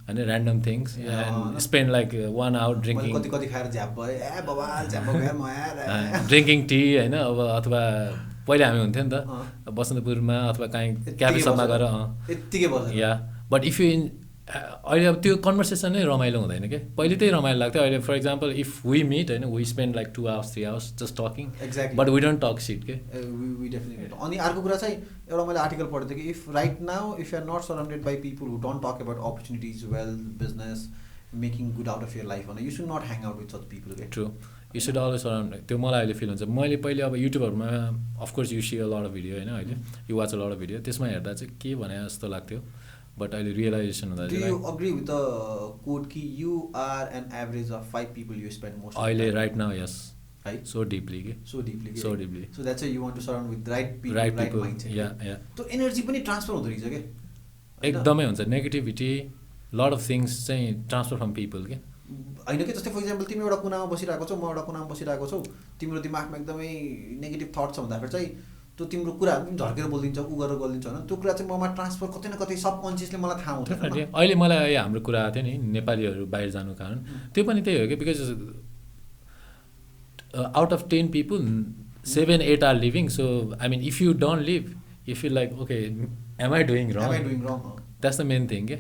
and random things and spend like 1 hour drinking. कति खाएर झ्याप भयो ए बबाल झ्याप गएर म यार ड्रिङ्किङ टी होइन अब अथवा पहिले हामी हुन्थ्यो नि त बसन्तपुरमा अथवा कहीँ क्याफे सपमा गएर यत्तिकै बस्छ या बट इफ यु अहिले अब त्यो कन्भर्सेसन नै रमाइलो हुँदैन क्या पहिले त्यही रमाइलो लाग्थ्यो अहिले for example if we meet होइन we spend like 2 hours 3 hours just talking exactly but we don't talk shit के वी डेफिनेटली अनि अर्को कुरा चाहिँ एउटा मैले आर्टिकल पढेको थिएँ कि if right now if you are not surrounded by people who don't talk about opportunities wealth business making good out of your life भने you should not hang out with such people के true you should always around त्यो मलाई अहिले फिल हुन्छ मैले पहिले अब युट्युबहरूमा of course you see a lot of video होइन अहिले you watch a lot of video त्यसमा हेर्दा चाहिँ के भने जस्तो लाग्थ्यो बट अहिले रियलाइजेसन हुँदा चाहिँ you agree with the quote कि you are an average of 5 people you spend most अहिले राइट नाउ यस है सो डिपली के so deeply so deeply so that's you want to surround with right people right mindset yeah yeah त्यो एनर्जी पनि ट्रान्सफर हुँदो रहेछ के एकदमै हुन्छ नेगेटिभिटी लट अफ थिङ्स चाहिँ ट्रान्सफर फ्रम पिपल के होइन कि जस्तै फर इक्जाम्पल तिमी एउटा कुनामा बसिरहेको छौ म एउटा कुनामा बसिरहेको छौ तिम्रो दिमागमा एकदमै नेगेटिभ थट छ भन्दाखेरि चाहिँ त्यो तिम्रो कुराहरू पनि झर्केर बोलिदिन्छ उ गरेर बोलिदिन्छ होइन त्यो कुरा चाहिँ ममा ट्रान्सफर कतै न कतै सबकन्सियसली मलाई थाहा हुँदैन अहिले मलाई हाम्रो कुरा आएको थियो नि नेपालीहरू बाहिर जानु कारण त्यो पनि त्यही हो कि because out of 10 people 7-8 are living so I mean if you don't live you feel like okay am I doing wrong that's the main thing के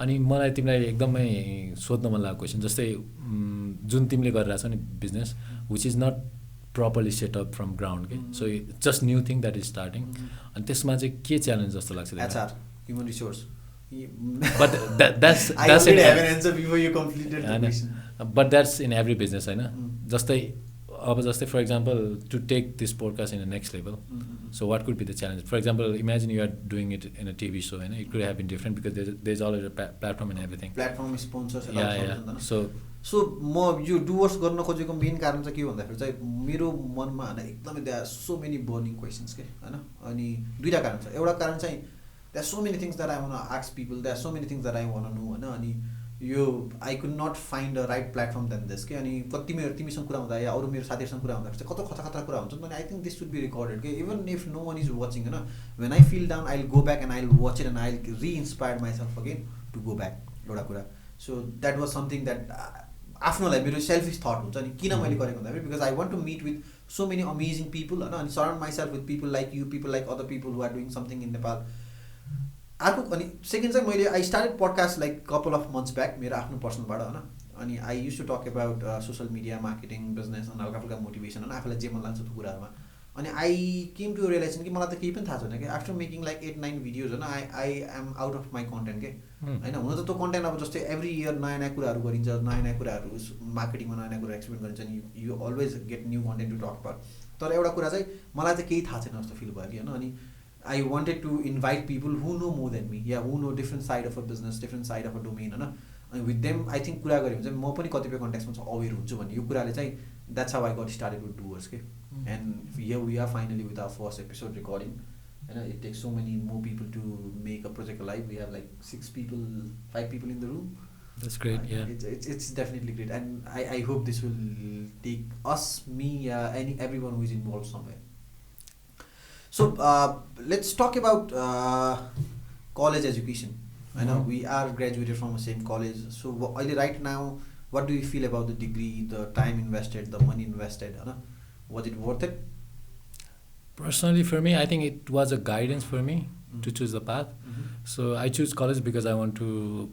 अनि मलाई तिमीलाई एकदमै सोध्न मन लागेको क्वेसन जस्तै जुन तिमीले गरिरहेछौ नि business which is not properly setup from ground के so just new thing that is starting अनि त्यसमा चाहिँ के च्यालेन्ज जस्तो लाग्छ HR human resource but that's in every business होइन जस्तै अब जस्तै for example to take this podcast in the next level so what could be the challenge for example imagine you are doing it in a TV so होइन it could have been different because there is already platform and everything platform sponsors so म यो डुवर्स गर्न खोजेको मेन कारण चाहिँ के भन्दाखेरि चाहिँ मेरो मनमा होइन एकदमै they are so many burning questions के होइन अनि दुईवटा कारण छ एउटा कारण चाहिँ they are so many things that I want ask people they are so many things that I one know होइन अनि यो I could not find a right platform than this के अनि तिमीसँग कुरा हुँदा या अरू मेरो साथीहरूसँग कुरा हुँदाखेरि चाहिँ कस्तो खतरा खतरा कुरा हुन्छ अनि I think this should be recorded के even if no one is watching होइन when I feel down I will go back and I will watch it and I will reinspire myself again to go back एउटा कुरा so that was something that आफ्नोलाई मेरो सेल्फिस थट हुन्छ अनि किन मैले गरेको भन्दाखेरि because I want to meet with so many amazing people होइन अनि surround myself with people like you people like other people who are doing something in Nepal अर्को अनि सेकेन्ड चाहिँ मैले I started podcast like couple of months back मेरो आफ्नो पर्सनलबाट होइन अनि I use to talk about social media marketing business अनि हल्का फुल्का मोटिभेसन होइन आफूलाई जे मन लाग्छ त्यो कुराहरूमा अनि आई केम टु रियलाइजेसन कि मलाई त केही पनि थाहा छैन कि आफ्टर मेकिङ लाइक 8-9 भिडियोज होइन I am out of my content के होइन हुन त त्यो कन्टेन्ट अब जस्तै एभ्री इयर नयाँ नयाँ कुराहरू गरिन्छ नयाँ नयाँ कुराहरू मार्केटिङमा नयाँ नयाँ कुरा एक्सप्लेन गरिन्छ नि you always get new content to talk about तर एउटा कुरा चाहिँ मलाई चाहिँ केही थाहा छैन जस्तो फिल भयो कि होइन अनि I wanted to invite people who know more than me, yeah, who know different side of a business, different side of a domain, होइन अनि with them I think कुरा गऱ्यो भने चाहिँ म पनि कतिपय कन्टेक्स्टमा चाहिँ अवेर हुन्छु भन्ने यो कुराले चाहिँ that's how I got started with Doers के and here we are finally with our first episode recording and it takes so many more people to make a project alive. We have like 5 people in the room. That's great. Yeah, it's definitely great and I hope this will take us, me, everyone who is involved somewhere. So let's talk about college education. I know we are graduated from the same college. So right now, what do you feel about the degree, the time invested, the money invested? Was it worth it? Personally, for me, I think it was a guidance for me to choose the path. So I choose college because I want to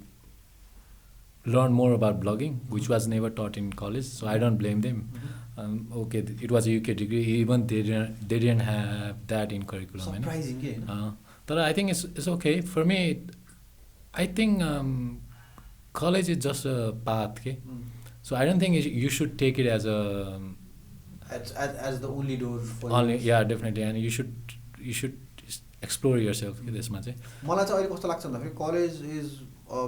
learn more about blogging, which was never taught in college. So I don't blame them. Okay, it was a UK degree. Even they didn't have that in curriculum. Surprising, yeah. But I think it's okay for me. I think college is just a path, okay? So I don't think you should take it as a as the only door for only. you. Yeah, definitely, and you should explore yourself. त्यसमा चाहिँ मलाई चाहिँ अहिले कस्तो लाग्छ भन्दाखेरि college is a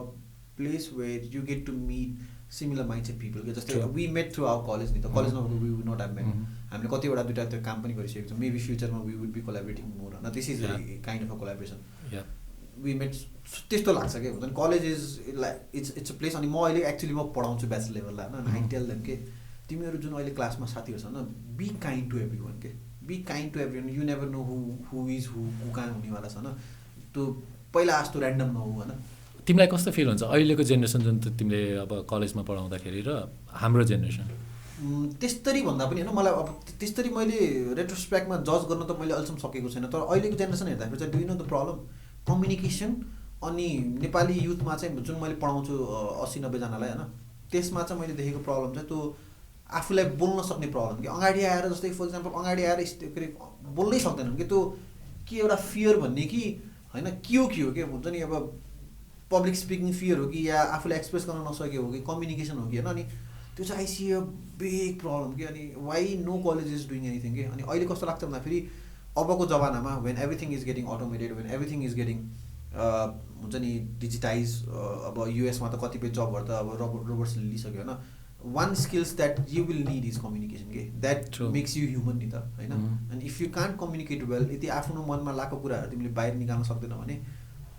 place where you get to meet similar mindset people के जस्तै we met through our college नि त कलेज नभएको we would not have met हामीले कतिवटा दुइटा त्यो काम पनि गरिसकेको छौँ मेबी फ्युचरमा we would be collaborating more होइन this is kind of a collaboration we met त्यस्तो लाग्छ क्या हुन्छ नि college is like it's a place अनि म अहिले एक्चुली म पढाउँछु ब्याचलर लेभललाई होइन आई टेल देम के तिमीहरू जुन अहिले क्लासमा साथीहरू छ न be kind to everyone के be kind to everyone you never know who is who कहाँ हुनेवाला छ होइन त्यो पहिला जस्तो ऱ्यान्डम नहो होइन तिमीलाई कस्तो फिल हुन्छ अहिलेको जेनेरेसन जुन तिमीले अब कलेजमा पढाउँदाखेरि र हाम्रो जेनेरेसन त्यस्तरी भन्दा पनि होइन मलाई अब त्यस्तरी मैले रेट्रोस्पेक्टमा जज गर्न त मैले अहिलेसम्म सकेको छैन तर अहिलेको जेनेरेसन हेर्दाखेरि चाहिँ do you know the problem communication अनि नेपाली युथमा चाहिँ जुन मैले पढाउँछु 80-90जनालाई होइन त्यसमा चाहिँ मैले देखेको प्रब्लम चाहिँ त्यो आफूलाई बोल्न सक्ने प्रब्लम कि अगाडि आएर जस्तै फर इक्जाम्पल अगाडि आएर के अरे बोल्नै सक्दैनन् कि त्यो के एउटा फियर भन्ने कि होइन के हो के हुन्छ नि अब पब्लिक स्पिकिङ फियर हो कि या आफूलाई एक्सप्रेस गर्न नसकेको हो कि कम्युनिकेसन हो कि होइन अनि त्यो चाहिँ I see a big problem कि अनि why no college is doing anything कि अनि अहिले कस्तो लाग्छ भन्दाखेरि अबको जमानामा when everything is getting automated when everything is getting हुन्छ नि डिजिटाइज अब युएसमा त कतिपय जबहरू त अब रोबोट्सले लिइसक्यो होइन one skills that you will need is communication के that makes you human नि त होइन and if you can't communicate well यदि आफ्नो मनमा लागेको कुराहरू तिमीले बाहिर निकाल्न सक्दैनौ भने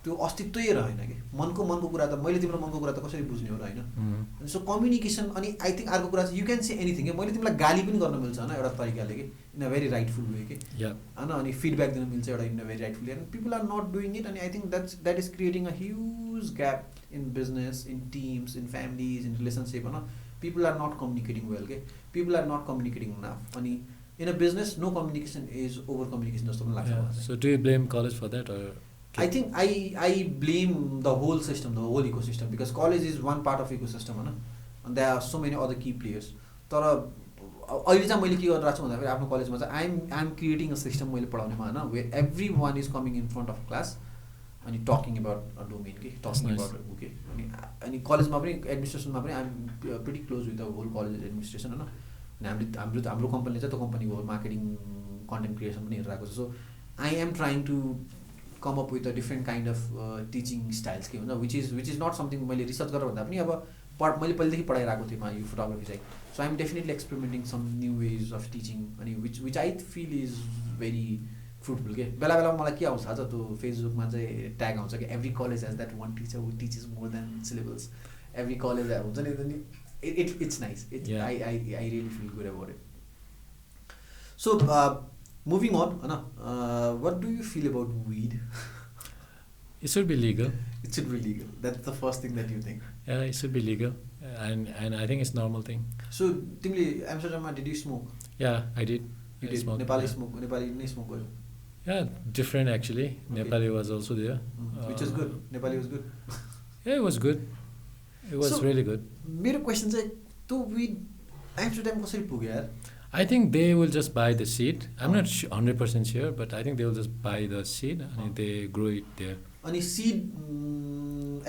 त्यो अस्तित्वै रहेन कि मनको कुरा त मैले तिम्रो मनको कुरा त कसरी बुझ्ने हो र होइन सो कम्युनिकेसन अनि आई थिङ्क अर्को कुरा चाहिँ यु क्यान से एनिथिङ मैले तिमीलाई गाली पनि गर्न मिल्छ होइन एउटा तरिकाले कि in a very rightful way कि होइन अनि फिडब्याक दिन मिल्छ एउटा in a very rightful way and people are not doing it अनि I think that is creating a huge gap in business in teams in families in relationship होइन people are not communicating well okay people are not communicating enough and in a business no communication is over communication jasto pani lagcha so do you blame college for that or I think I blame the whole system the whole ecosystem because college is one part of ecosystem हैन and there are so many other key players तर अहिले चाहिँ मैले के गरिरहेको छु भन्दाखेरि आफ्नो कलेजमा चाहिँ I am creating a system मैले पढाउनेमा हैन where everyone is coming in front of class अनि टकिङ अबाउट अ डोमेन के टकिङ अबाउट ओके अनि कलेजमा पनि एडमिनिस्ट्रेसनमा पनि I am pretty close with the whole college administration होइन अनि हाम्रो कम्पनीले चाहिँ त्यो कम्पनीको मार्केटिङ कन्टेन्ट क्रिएसन पनि हेरिरहेको छ so I am trying to come up with a different kind of teaching styles के हुन्छ विच इज नट समथिङ मैले रिसर्च गरेर भन्दा पनि अब मैले पहिलेदेखि पढाइरहेको थिएँ यो फोटोग्राफी चाहिँ so I am definitely experimenting some new ways of teaching अनि which I feel is very fruitful के बेला बेलामा मलाई के आउँछ थाहा छ त्यो फेसबुकमा चाहिँ ट्याग आउँछ कि every college has that one teacher who teaches more than syllabus every college हुन्छ नि it's nice I really feel good about it so moving on होइन what do you feel about weed It should be legal. It should be legal. That's the first thing that you think. Yeah, it should be legal, and I think it's normal thing. So, timle Amsterdam, did you smoke? Yeah, I did. You did. Smoke. Nepali smoke. Nepali nahi smoke gayo. Yeah, different actually. Okay. Nepali was also there. Which is good. Nepali was good. Yeah, it was good. It was really good. मेरो question चाहिँ तो weed Amsterdam कसरी पुग्यो यार? I think they will just buy the seed. I'm not 100% sure, but I think they will just buy the seed and they grow it there. अनि seed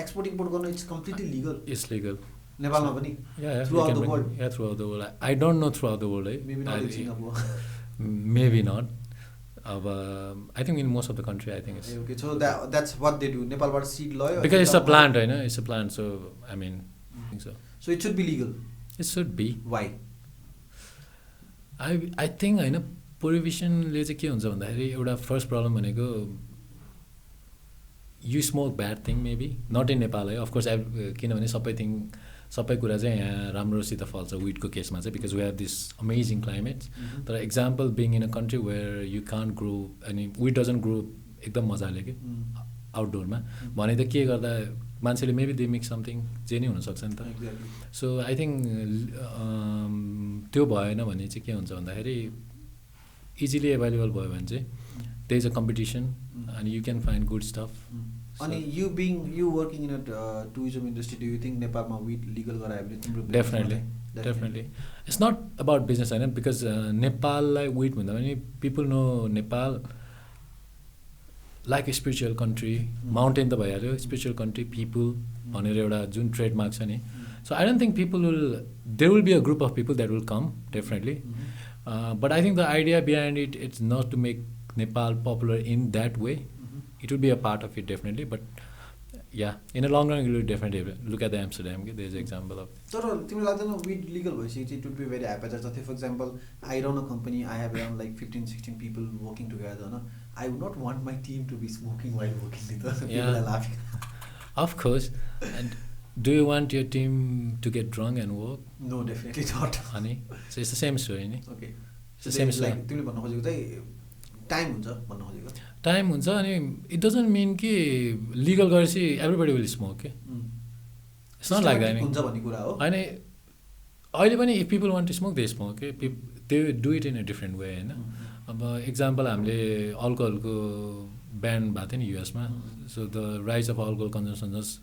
export import गर्न it's completely legal. It's legal. नेपालमा पनि? Yeah, throughout the world. Yeah, throughout the world. I don't know throughout the world. Maybe not in Singapore. Maybe not. I think in most of the country, I think it's okay. So that's what they do. Nepalबाट seed लयो. Because it's a plant, right? It's a plant, so I mean, I think so. So it should be legal. It should be. Why? I think होइन प्रोहिबिसनले चाहिँ के हुन्छ भन्दाखेरि एउटा फर्स्ट प्रब्लम भनेको you smoke bad thing maybe not in Nepal है अफकोर्स किनभने सबै कुरा चाहिँ यहाँ राम्रोसित फल्छ विडको केसमा चाहिँ because we have this amazing climate तर example being in a country where you can't grow अनि विड डजन्ट ग्रो एकदम मजाले कि आउटडोरमा भने त के गर्दा मान्छेले मेबी दे मेक समथिङ जे नै हुनसक्छ नि त सो आई थिङ्क त्यो भएन भने चाहिँ के हुन्छ भन्दाखेरि इजिली एभाइलेबल भयो भने चाहिँ त्यही इज अ कम्पिटिसन अनि you can find good stuff अनि you working in a tourism industry, do you think नेपालमा weed legal गरायो भने तिम्रो definitely it's not about business हैन because नेपाललाई weed भन्दा पनि people know Nepal like a spiritual country, mountain त भइहाल्यो, spiritual country, people भनेर एउटा जुन trademark छ नि. So I don't think there will be a group of people that will come, definitely. But I think the idea behind it's not to make Nepal popular in that way. It will be a part of it, definitely. But yeah, in the long run, it will definitely look at the Amsterdam. There's an example of. So, तिमीलाई लाग्दैन weed legal भएपछि it would be very haphazard. For example, I run a company. I have around like 15-16 people working together. No? I would not want my team to be smoking while working. People are laughing. Of course. And do you want your team to get drunk and work? No, definitely not. Honey, so it's the same story, ni? Okay. It's the same story. Like तिमीले भन्न खोजेको चाहिँ time हुन्छ भन्न खोजेको. Time हुन्छ अनि it doesn't mean कि legal गरेपछि everybody will smoke. Okay? It's not like that. हुन्छ भन्ने कुरा हो. अनि अहिले पनि if people want to smoke, they smoke. Okay? They do it in a different way, हैन? अब example हामीले alcoholको ban भएको थियो नि US मा. So the rise of alcohol consumption just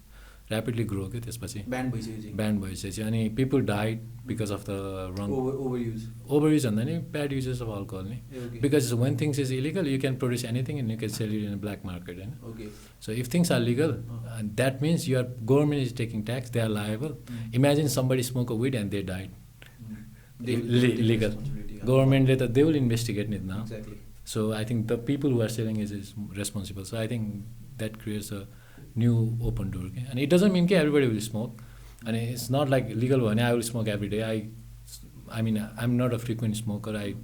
rapidly grow के त्यसपछि ban भइसकेपछि अनि people died because of the wrong overuse भन्दा नि bad uses of alcohol नि. Because when things is illegal you can produce anything and you can sell it in a black market, हैन? Okay. So if things are legal and that means your government is taking tax, they are liable. Imagine somebody smoke a weed and they died. Legal. Government later they will investigate it now. Exactly. So I think the people who are selling is responsible. So I think that creates a new open door. Okay? And it doesn't mean that everybody will smoke. And it's not like legal one. I will smoke every day. I mean, I'm not a frequent smoker. I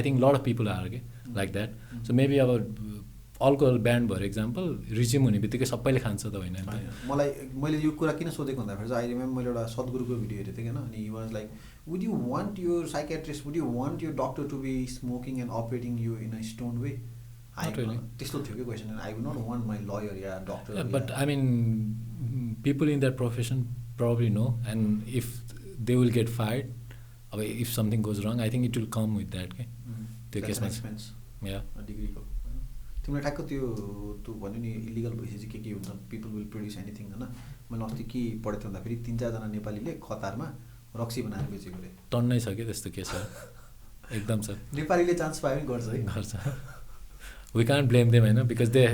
think a lot of people are like that. So maybe our alcohol ban, for example, resume हुने बित्तिकै सबैले खान्छ त होइन नि. मैले यो कुरा किन सोधेको भन्दाखेरि चाहिँ I remember मैले एउटा सद्गुरुको भिडियो हेरेको थिएँ हैन अनि he was like, would you want your psychiatrist, would you want your doctor to be smoking and operating you in a stoned way? त्यस्तो थियो के question and I would not want my lawyer doctor. Yeah, but I mean people in that profession probably know, and if they will get fired if something goes wrong, I think it will come with that. Okay? That's an expense. Yeah. A degree को. तिमीले ठ्याक्क त्यो भन्यो नि इलिगल भएपछि के हुन्छ people will produce anything हैन. मैले अस्ति के पढेको थिएँ भन्दाखेरि 3-4 जना नेपालीले कतारमा रक्सी बनाएर बेचेको रे. टन्नै छ के त्यस्तो केस छ. एकदम छ. नेपालीले चान्स पायो नि गर्छ है. गर्छ. We can't blame them, हैन, because they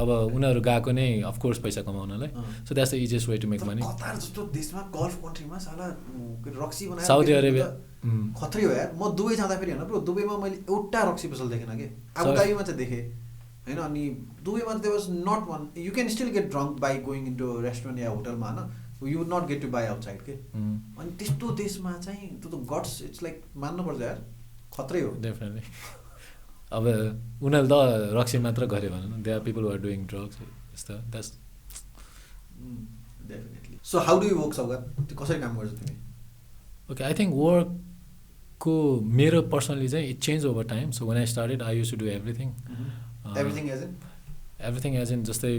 अब उनीहरु गएको नै of course पैसा कमाउनलाई. So that's the easiest way to make money. Qatar जस्तो देशमा गल्फ कन्ट्रीमा साला रक्सी बनाएर साउदी अरेबिया खतरी हो यार. म दुबई जाँदा फेरि हैन ब्रो, दुबईमा मैले एउटा रक्सी पसल देखेन के. अबु धाबीमा चाहिँ देखे. हैन अनि दुबईमा there was not one. You can still get drunk by going into a restaurant या होटलमा हैन. You would not get to buy outside के. अनि त्यस्तो देशमा चाहिँ त्यो गट्स इट्स लाइक मान्नु पर्छ यार. खतरै हो. Definitely. अब उनीहरूले त रक्सी मात्र गरे भनौँ. There are people who are doing drugs. That's definitely. So how do you work, Saugat? कसरी काम गर्छौ तिमी? Okay, I think work को मेरो personally चाहिँ it changed over time. So when I started, I used to do everything. Everything as in? Everything as in जस्तै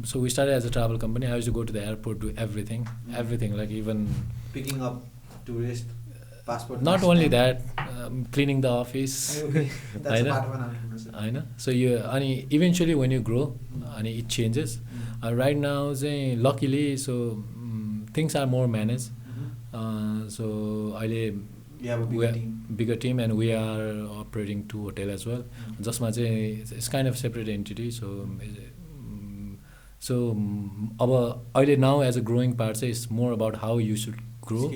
so we started as a travel company. I used to go to the airport, do everything, like even picking up tourists. Passport. Not only that, cleaning the office. Okay. That's part of an entrepreneur. I know. So you, eventually when you grow, it changes. Right now, luckily, so things are more managed. So you have a bigger team, and we are operating 2 hotels as well. Just it's kind of separate entity. So now as a growing part, it's more about how you should grow.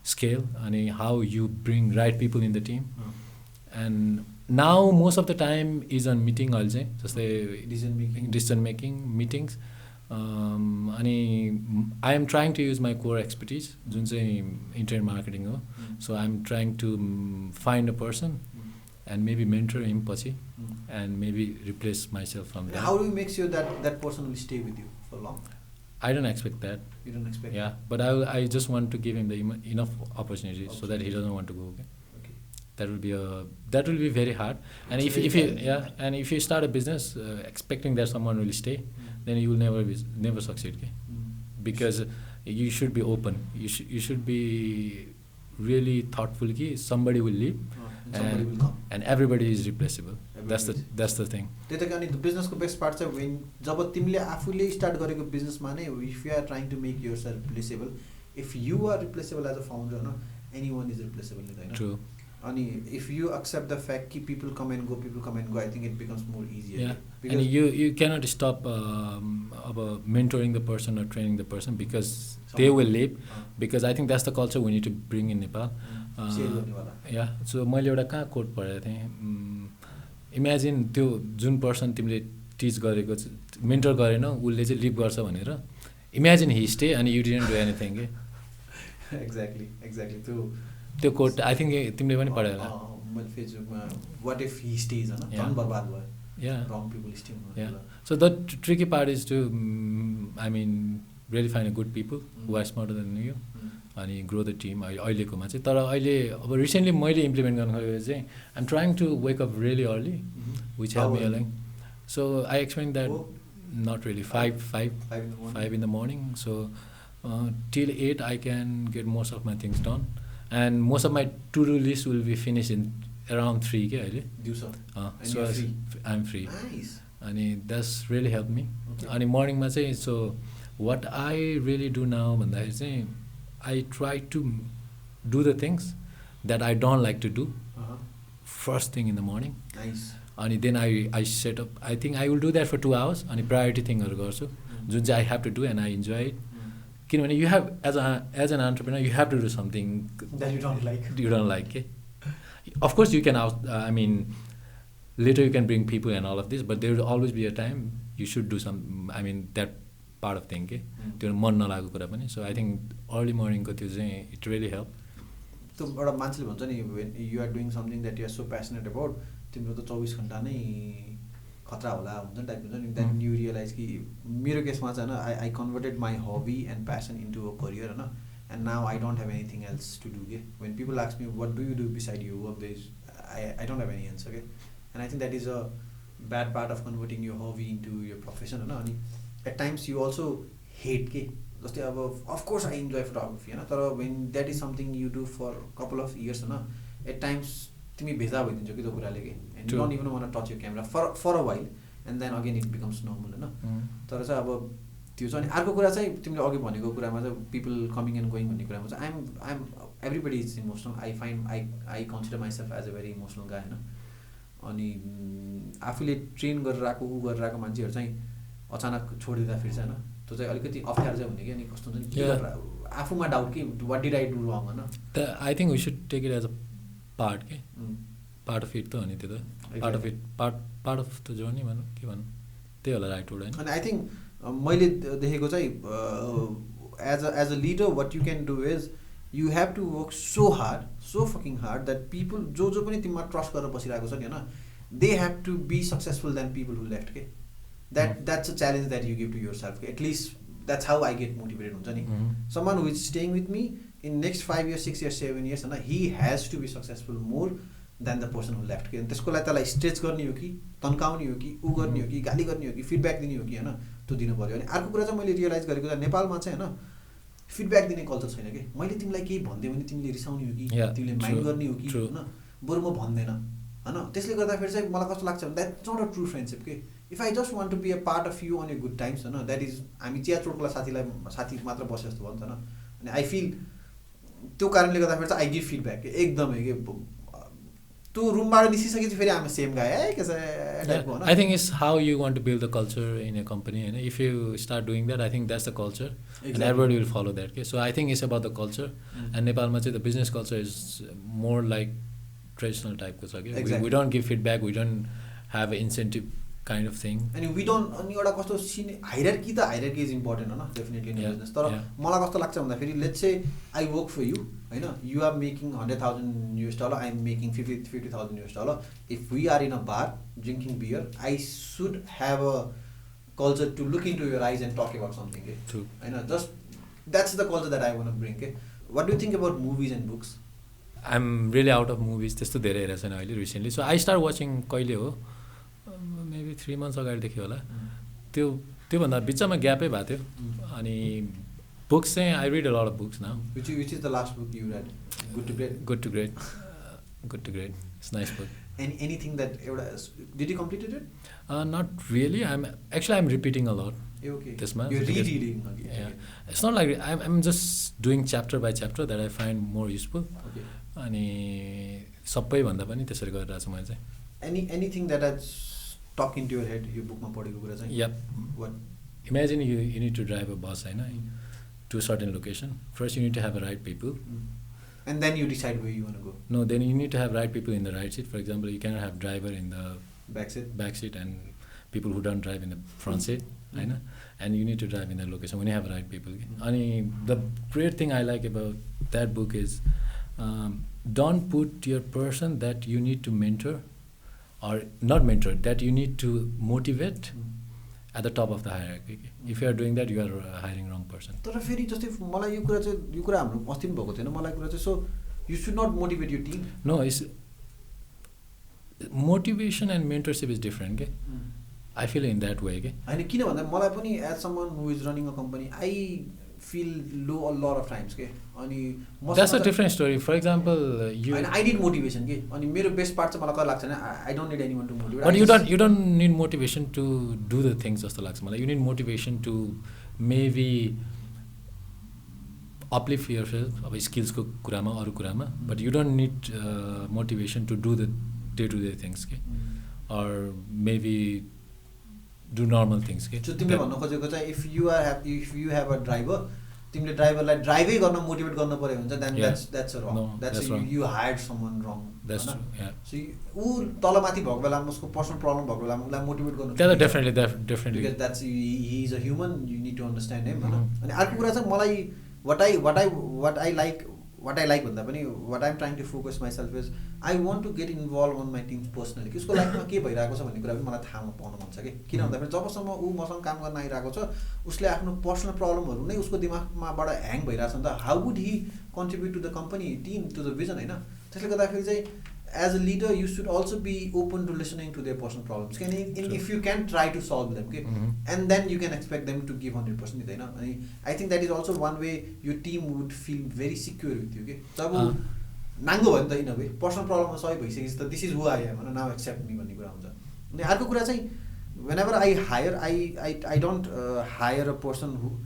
Scale and how you bring right people in the team. And now most of the time is on meeting also, just decision making meetings. And I am trying to use my core expertise, internet marketing. So I'm trying to find a person and maybe mentor him and maybe replace myself from there. How do you make sure that that person will stay with you for long? I don't expect that. You don't expect? Yeah, but I just want to give him the enough opportunities so that he doesn't want to go. Okay. That will be very hard. And if you start a business expecting that someone will stay, then you will never succeed. Okay? Because you should be open. You should be really thoughtful. Somebody will leave, somebody will come, and everybody is replaceable. that's the thing. त्यही त अनि बिजनेसको बेस्ट पार्ट चाहिँ वेन जब तिमीले आफूले स्टार्ट गरेको बिजनेसमा नै if you are trying to make yourself replaceable, if you are replaceable as a founder होइन, एनी वान इज रिप्लेसेबल होइन. True. अनि if you accept the fact कि people come and go, I think it becomes more easier. Yeah, and you cannot stop mentoring the person or training the person because they will leave. Because I think that's the culture we need to bring in Nepal. Yeah, so मैले एउटा कहाँ कोट पढेको थिएँ, इमेजिन त्यो जुन पर्सन तिमीले टिच गरेको मेन्टर गरेन उसले चाहिँ लिभ गर्छ भनेर, इमेजिन हि स्टे अनि यु डिडन्ट डु एनिथिङ के. एक्ज्याक्टली त्यो कोट आई थिङ्क तिमीले पनि पढ्यो होला. मैले फेसबुकमा व्हाट इफ ही स्टेज हैन धन बर्बाद भयो. Yeah. Wrong people stay. Yeah. So the tricky part is to, I mean, really find a good people who are smarter than you, and grow the team. अहिलेकोमा चाहिँ तर अहिले अब रिसेन्टली मैले इम्प्लिमेन्ट गर्न खोजेको चाहिँ I am trying to wake up really early, which help me along. So I expect that not really 5 in the morning. So till 8 I can get most of my things done, and most of my to-do list will be finished in around 3 के अहिले दिउँसो. So I'm free. Nice. अनि that's really helped me. अनि मर्निङमा चाहिँ so what I really do now भन्दाखेरि चाहिँ I try to do the things that I don't like to do first thing in the morning. Nice. अनि then I set up, I think I will do that for 2 hours अनि priority थिङहरू गर्छु जुन चाहिँ I have to do and I enjoy it. किनभने you have as an entrepreneur you have to do something that you don't like के. Of course you can I mean later you can bring people and all of this, but there will always be a time you should do some, I mean that part of thing के त्यो मन नलागेको कुरा पनि. So I think early morning को त्यो चाहिँ it really help. त्यो एउटा मान्छेले भन्छ नि when you are doing something that you are so passionate about, तिम्रो त 24 घण्टा नै खतरा होला हुन्छ नि टाइप हुन्छ नि. देन यु रियलाइज कि मेरो केसमा चाहिँ होइन I converted my hobby and passion into a career होइन, and now I don't have anything else to do के. When people ask me what do you do beside you work, there is I don't have any answer के. And I think that is a bad part of converting your hobby into your profession होइन. अनि at times you also hate के, जस्तै अब अफकोर्स आई इन्जोय फोटोग्राफी होइन, तर when that is something you do for couple of years होइन, एट टाइम्स तिमी भेजा भइदिन्छौ कि त्यो कुराले कि, and you don't even want touch your camera for a while, and then again it becomes normal होइन. तर चाहिँ अब त्यो चाहिँ अनि अर्को कुरा चाहिँ तिमीले अघि भनेको कुरामा चाहिँ पिपल कमिङ एन्ड गोइङ भन्ने कुरामा चाहिँ I'm everybody is emotional. I consider myself as a very emotional guy होइन. अनि आफूले ट्रेन गरेर आएको गरेर आएको मान्छेहरू चाहिँ अचानक छोडिदिँदा फेरि चाहिँ होइन त्यो चाहिँ अलिकति अप्ठ्यारो चाहिँ हुने कि. अनि कस्तो हुन्छ नि आफूमा डाउट कि what did I do wrong होइन. I think we should take it as a part के, पार्ट अफ इट त हो नि त्यो त, part of it part of the journey भनौँ के भनौँ त्यही होला राइट वर्ड होइन. अनि आई थिङ्क मैले देखेको चाहिँ as a leader what you can do is you have to work so fucking hard that people जो पनि तिमीमा ट्रस्ट गरेर बसिरहेको छ नि होइन, they have to be successful then people who left के. That's a challenge that you give to yourself के. At least that's how I get motivated हुन्छ नि. Someone who is staying with me in next 5 years, 6 years, 7 years, he has to be successful more than the person who left. त्यसको लागि त्यसलाई स्ट्रेच गर्ने हो कि तन्काउने हो कि ऊ गर्ने हो कि गाली गर्ने हो कि फिडब्याक दिने हो कि होइन, त्यो दिनु पऱ्यो. अनि अर्को कुरा चाहिँ मैले रियलाइज गरेको चाहिँ नेपालमा चाहिँ होइन फिडब्याक दिने कल्चर छैन कि. मैले तिमीलाई केही भनिदिएँ भने तिमीले रिसाउने हो कि तिमीले माइन्ड गर्ने हो कि होइन, बरु म भन्दैन होइन. त्यसले गर्दाखेरि चाहिँ मलाई कस्तो लाग्छ भने that's not a true friendship के. If I just want to be a part of you on a good times होइन, द्याट इज हामी चिया चोटकोलाई साथी मात्र बसे जस्तो भयो नि त होइन. अनि आई फिल त्यो कारणले गर्दाखेरि चाहिँ आई गिभ फिडब्याक के एकदमै के. त्यो रुमबाट निस्किसकेपछि फेरि हामी सेम गाए है के टाइपको होइन. I think it's how you want to build the culture in a company होइन. If you start doing that I think that's the culture and everybody will follow that के. So I think it's about the culture. And नेपालमा चाहिँ the business culture is more like traditional टाइपको छ कि. We don't give feedback, we don't have incentive kind of thing. अनि वी डोन्ट अनि एउटा कस्तो हायरार्की इज इम्पोर्टेन्ट होइन डेफिनेटली इन बिजनेस. तर मलाई कस्तो लाग्छ भन्दाखेरि let's say I work for you होइन, you are making $100,000 I am making $50,000. If we are in a bar drinking beer, I should have a culture to look in to your eyes and talk about something के होइन. Just that's the culture that I want to bring के. What do think about movies and books? I am really out of movies, त्यस्तो धेरै हेरेको छैन अहिले recently. So I start watching कहिले हो, मेबी 3 months अगाडिदेखि होला. त्योभन्दा बिचमा ग्यापै भएको थियो. अनि बुक्स चाहिँ I read a lot of books now. Which is the last book you read? Good to Great? Good to Great. It's nice book. anything that did you completed it? Not really. I'm repeating a lot. Okay. This month. You're rereading. Okay. Yeah. It's not like I'm just doing chapter by chapter that I find more useful. Okay. अनि सबै भन्दा पनि त्यसरी गरिरहेको छु मैले चाहिँ. Anything that has stuck into your head यो बुकमा पढेको कुरा चाहिँ? Yep. What? Imagine you need to drive a bus हैन to a certain location. First you need to have the right people. And then you decide where you want to go. No, then you need to have right people in the right seat. For example, you cannot have driver in the back seat and people who don't drive in the front seat, हैन? And you need to drive in the location when you have the right people. And the great thing I like about that book is don't put your person that you need to mentor or not mentor, that you need to motivate at the top of the hierarchy. If you are doing that, you are hiring wrong person. तर फेरि जस्तै मलाई यो कुरा हाम्रो अस्ति पनि भएको थिएन मलाई कुरा चाहिँ, so you should not motivate your team. No, it's motivation and mentorship is different, okay? I feel in that way, okay? हैन किन भन्दा मलाई पनि as someone who is running a company, I feel low a lot of times, okay? अनि That's a different story. For example, you and I need motivation, okay? अनि मेरो best part चाहिँ मलाई कहिले लाग्छ हैन, I don't need anyone to motivate. But you don't need motivation to do the things जस्तो लाग्छ मलाई. You need motivation to maybe uplift yourself अब skills को कुरामा अरु कुरामा, but you don't need motivation to do the day-to-day things, okay? Or maybe do normal things, okay? So तिमीले भन्न खोजेको चाहिँ if you have a driver, तिमीले ड्राइभरलाई ड्राइभै गर्न मोटिभेट गर्न पर्यो हुन्छ, then that's wrong. No, that's wrong. You hired someone wrong. That's true. Yeah. So ऊ तलमाथि भएको बेलामा उसको पर्सनल प्रब्लम भएको बेलामा उसलाई मोटिभेट गर्नु. That's definitely. Because that's he is a human, you need to understand him, हैन? अनि अर्को कुरा चाहिँ मलाई what I like भन्दा पनि what I'm trying to focus myself is I want to get involved on my team personally. कि उसको लाइफमा के भइरहेको छ भन्ने कुरा पनि मलाई थाहा पाउन मन छ के. किन भन्दाखेरि जबसम्म ऊ मसँग काम गर्न आइरहेको छ उसले आफ्नो पर्सनल प्रब्लमहरु नै उसको दिमागमाबाट ह्याङ भइरहेछ नि त, how would he contribute to the company team, to the vision, हैन? त्यसले गर्दाखेरि चाहिँ as a leader you should also be open to listening to their personal problems. If you can try to solve them, okay? And then you can expect them to give 100%, हैन? I think that is also one way your team would feel very secure with you, okay? जब नाङ्गो भयो नि त इन वे पर्सनल प्रब्लममा सही भइसकेपछि त this is who I am, हैन? Now accept me भन्ने कुरा हुन्छ. अनि अर्को कुरा चाहिँ whenever I hire I don't hire a person who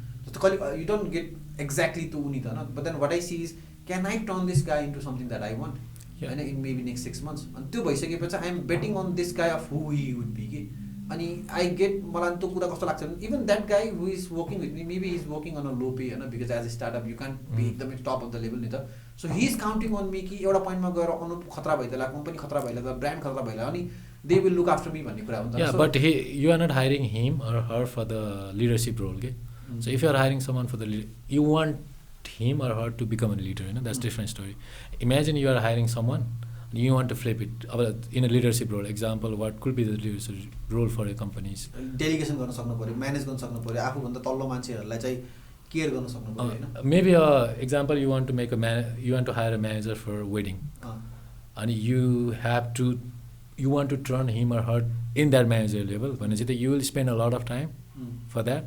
you don't get exactly to uni त, but then what I see is can I turn this guy into something that I want? And in maybe next 6 months. And त्यो भइसकेपछि I am betting on this guy of who he would be. अनि I get मलाई त्यो कुरा कस्तो लाग्छ, even that guy who is working with me, maybe he is working on a low pay, हैन? Because as a startup you can't be एकदमै top of the level नि त. So he is counting on me कि एउटा पोइन्टमा गएर अनुप खतरा भइदेला, कम्पनी खतरा भइदेला, ब्रान्ड खतरा भइदेला, अनि they will look after me भन्ने कुरा हुन्छ. Yeah, but you are not hiring him or her for the leadership role, okay? So if you are hiring someone for the you want him or her to become a leader, you know, that's different story. Imagine you are hiring someone and you want to flip it in a leadership role. Example, what could be the leadership role for a companies? Delegation गर्न सक्नु पर्यो, म्यानेज गर्न सक्नु पर्यो, आफू भन्दा तल्लो मान्छेहरुलाई चाहिँ केयर गर्न सक्नु पर्यो, हैन? Maybe example, you want to hire a manager for a wedding. And you want to turn him or her in that manager level. You will spend a lot of time for that.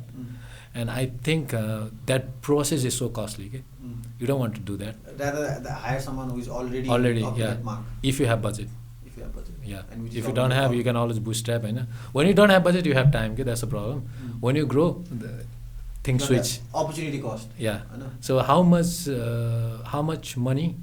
And I think that process is so costly, okay? You don't want to do that. Rather hire someone who is already up to that mark. If you have budget. Yeah. And if you don't have, you can always bootstrap. When you don't have budget, you have time, okay? That's the problem. When you grow, things switch. Opportunity cost. Yeah. So how much money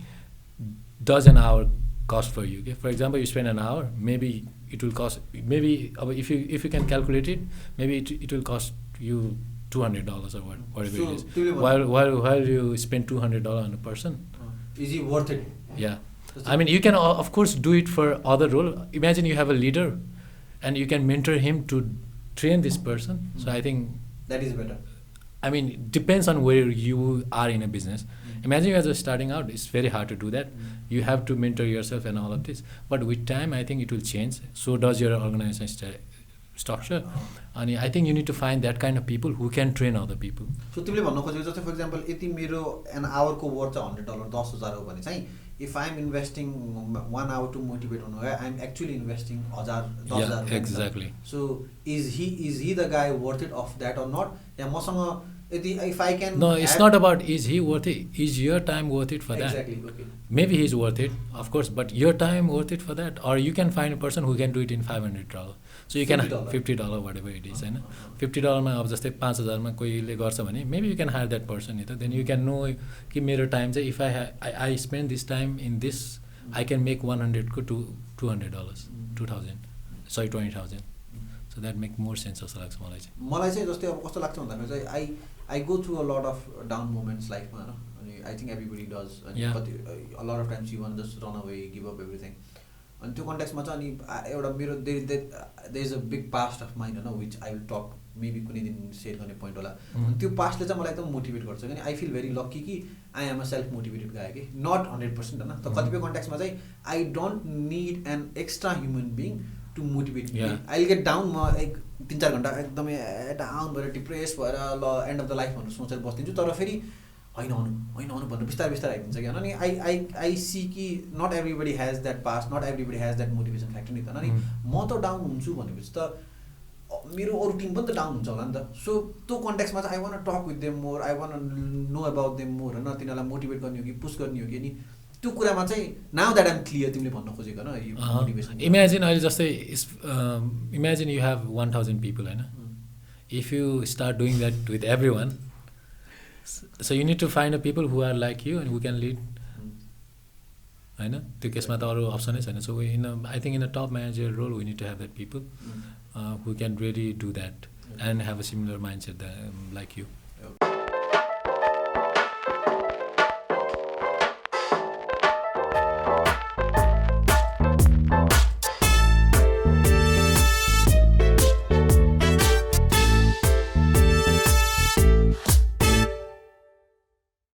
does an hour cost for you? Okay? For example, you spend an hour, maybe it will cost, maybe if you can calculate it, maybe it will cost you $200 or whatever it is. While you spend $200 on a person, is it worth it? Yeah. I mean, you can of course do it for other role. Imagine you have a leader and you can mentor him to train this person. So I think that is better. I mean, it depends on where you are in a business. Imagine you are just starting out, it's very hard to do that. You have to mentor yourself and all of this. But with time, I think it will change. So does your organization structure. And I think you need to find that kind of people who can train other people. So तिमीले भन्न खोजेको जस्तै for example, यति मेरो an hour को worth चाहिँ $100 $10,000 हो भने चाहिँ if I'm investing 1 hour to motivate on guy, I'm actually investing 1000 Yeah, exactly. So is he the guy worth it of that or not? या मसँग if I can No, it's not about is he worth it. Is your time worth it for that? Exactly, okay. Maybe he's worth it, of course, but your time worth it for that? Or you can find a person who can do it in $500. So you can $50, whatever it is, होइन $50 मा अब जस्तै 5,000 मा कोहीले गर्छ भने maybe you can hire that person नि त. Then you can know कि मेरो time चाहिँ if I spend this time in this, I can make 100 को $200, 2,000, sorry 20,000. So that make more sense जस्तो लाग्छ मलाई चाहिँ. मलाई चाहिँ जस्तै अब कस्तो लाग्छ भन्दाखेरि चाहिँ I go through a lot of down moments life मा हैन. अनि I think everybody does. Yeah. But a lot of times you want to just run away, give up everything. अनि त्यो कन्टेक्स्टमा चाहिँ अनि एउटा मेरो there is a big past of mine हैन which I will talk maybe कुनै दिन सेयर गर्ने पोइन्ट होला. त्यो पास्टले चाहिँ मलाई एकदम मोटिभेट गर्छ किन आई फिल भेरी लकी कि I am a self motivated guy कि नट 100% हैन. त कतिपय कन्टेक्स्टमा चाहिँ I don't need an extra human being to motivate me. I will get down. म 3-4 घन्टा एकदमै डाउन भएर डिप्रेस भएर law and of the life भनेर सोचेर बस्दिन्छु. तर फेरि होइन आउनु भनेर बिस्तारै बिस्तारै आइदिन्छ कि. अनि आई सी कि not everybody has that past, not everybody has that motivation factor नि त. अनि म त डाउन हुन्छु भनेपछि त मेरो अरू टिम पनि त डाउन हुन्छ होला नि त. सो त्यो कन्टेक्स्टमा चाहिँ I wanna talk with them more, I one know about them more होइन. तिनीहरूलाई मोटिभेट गर्ने हो कि पुस गर्ने हो कि. अनि त्यो कुरामा चाहिँ नाउ द्याट आइम क्लियर तिमीले भन्न खोजेको होइन मोटिभेसन. इमेजिन अहिले जस्तै इमेजिन यु हेभ 1,000 पिपल होइन. If you start doing that with every one, so you need to find a people who are like you and who can lead होइन. त्यो केसमा त अरू अप्सनै छैन. So I think in a top manager role we need to have that people who can really do that and have a similar mindset like you.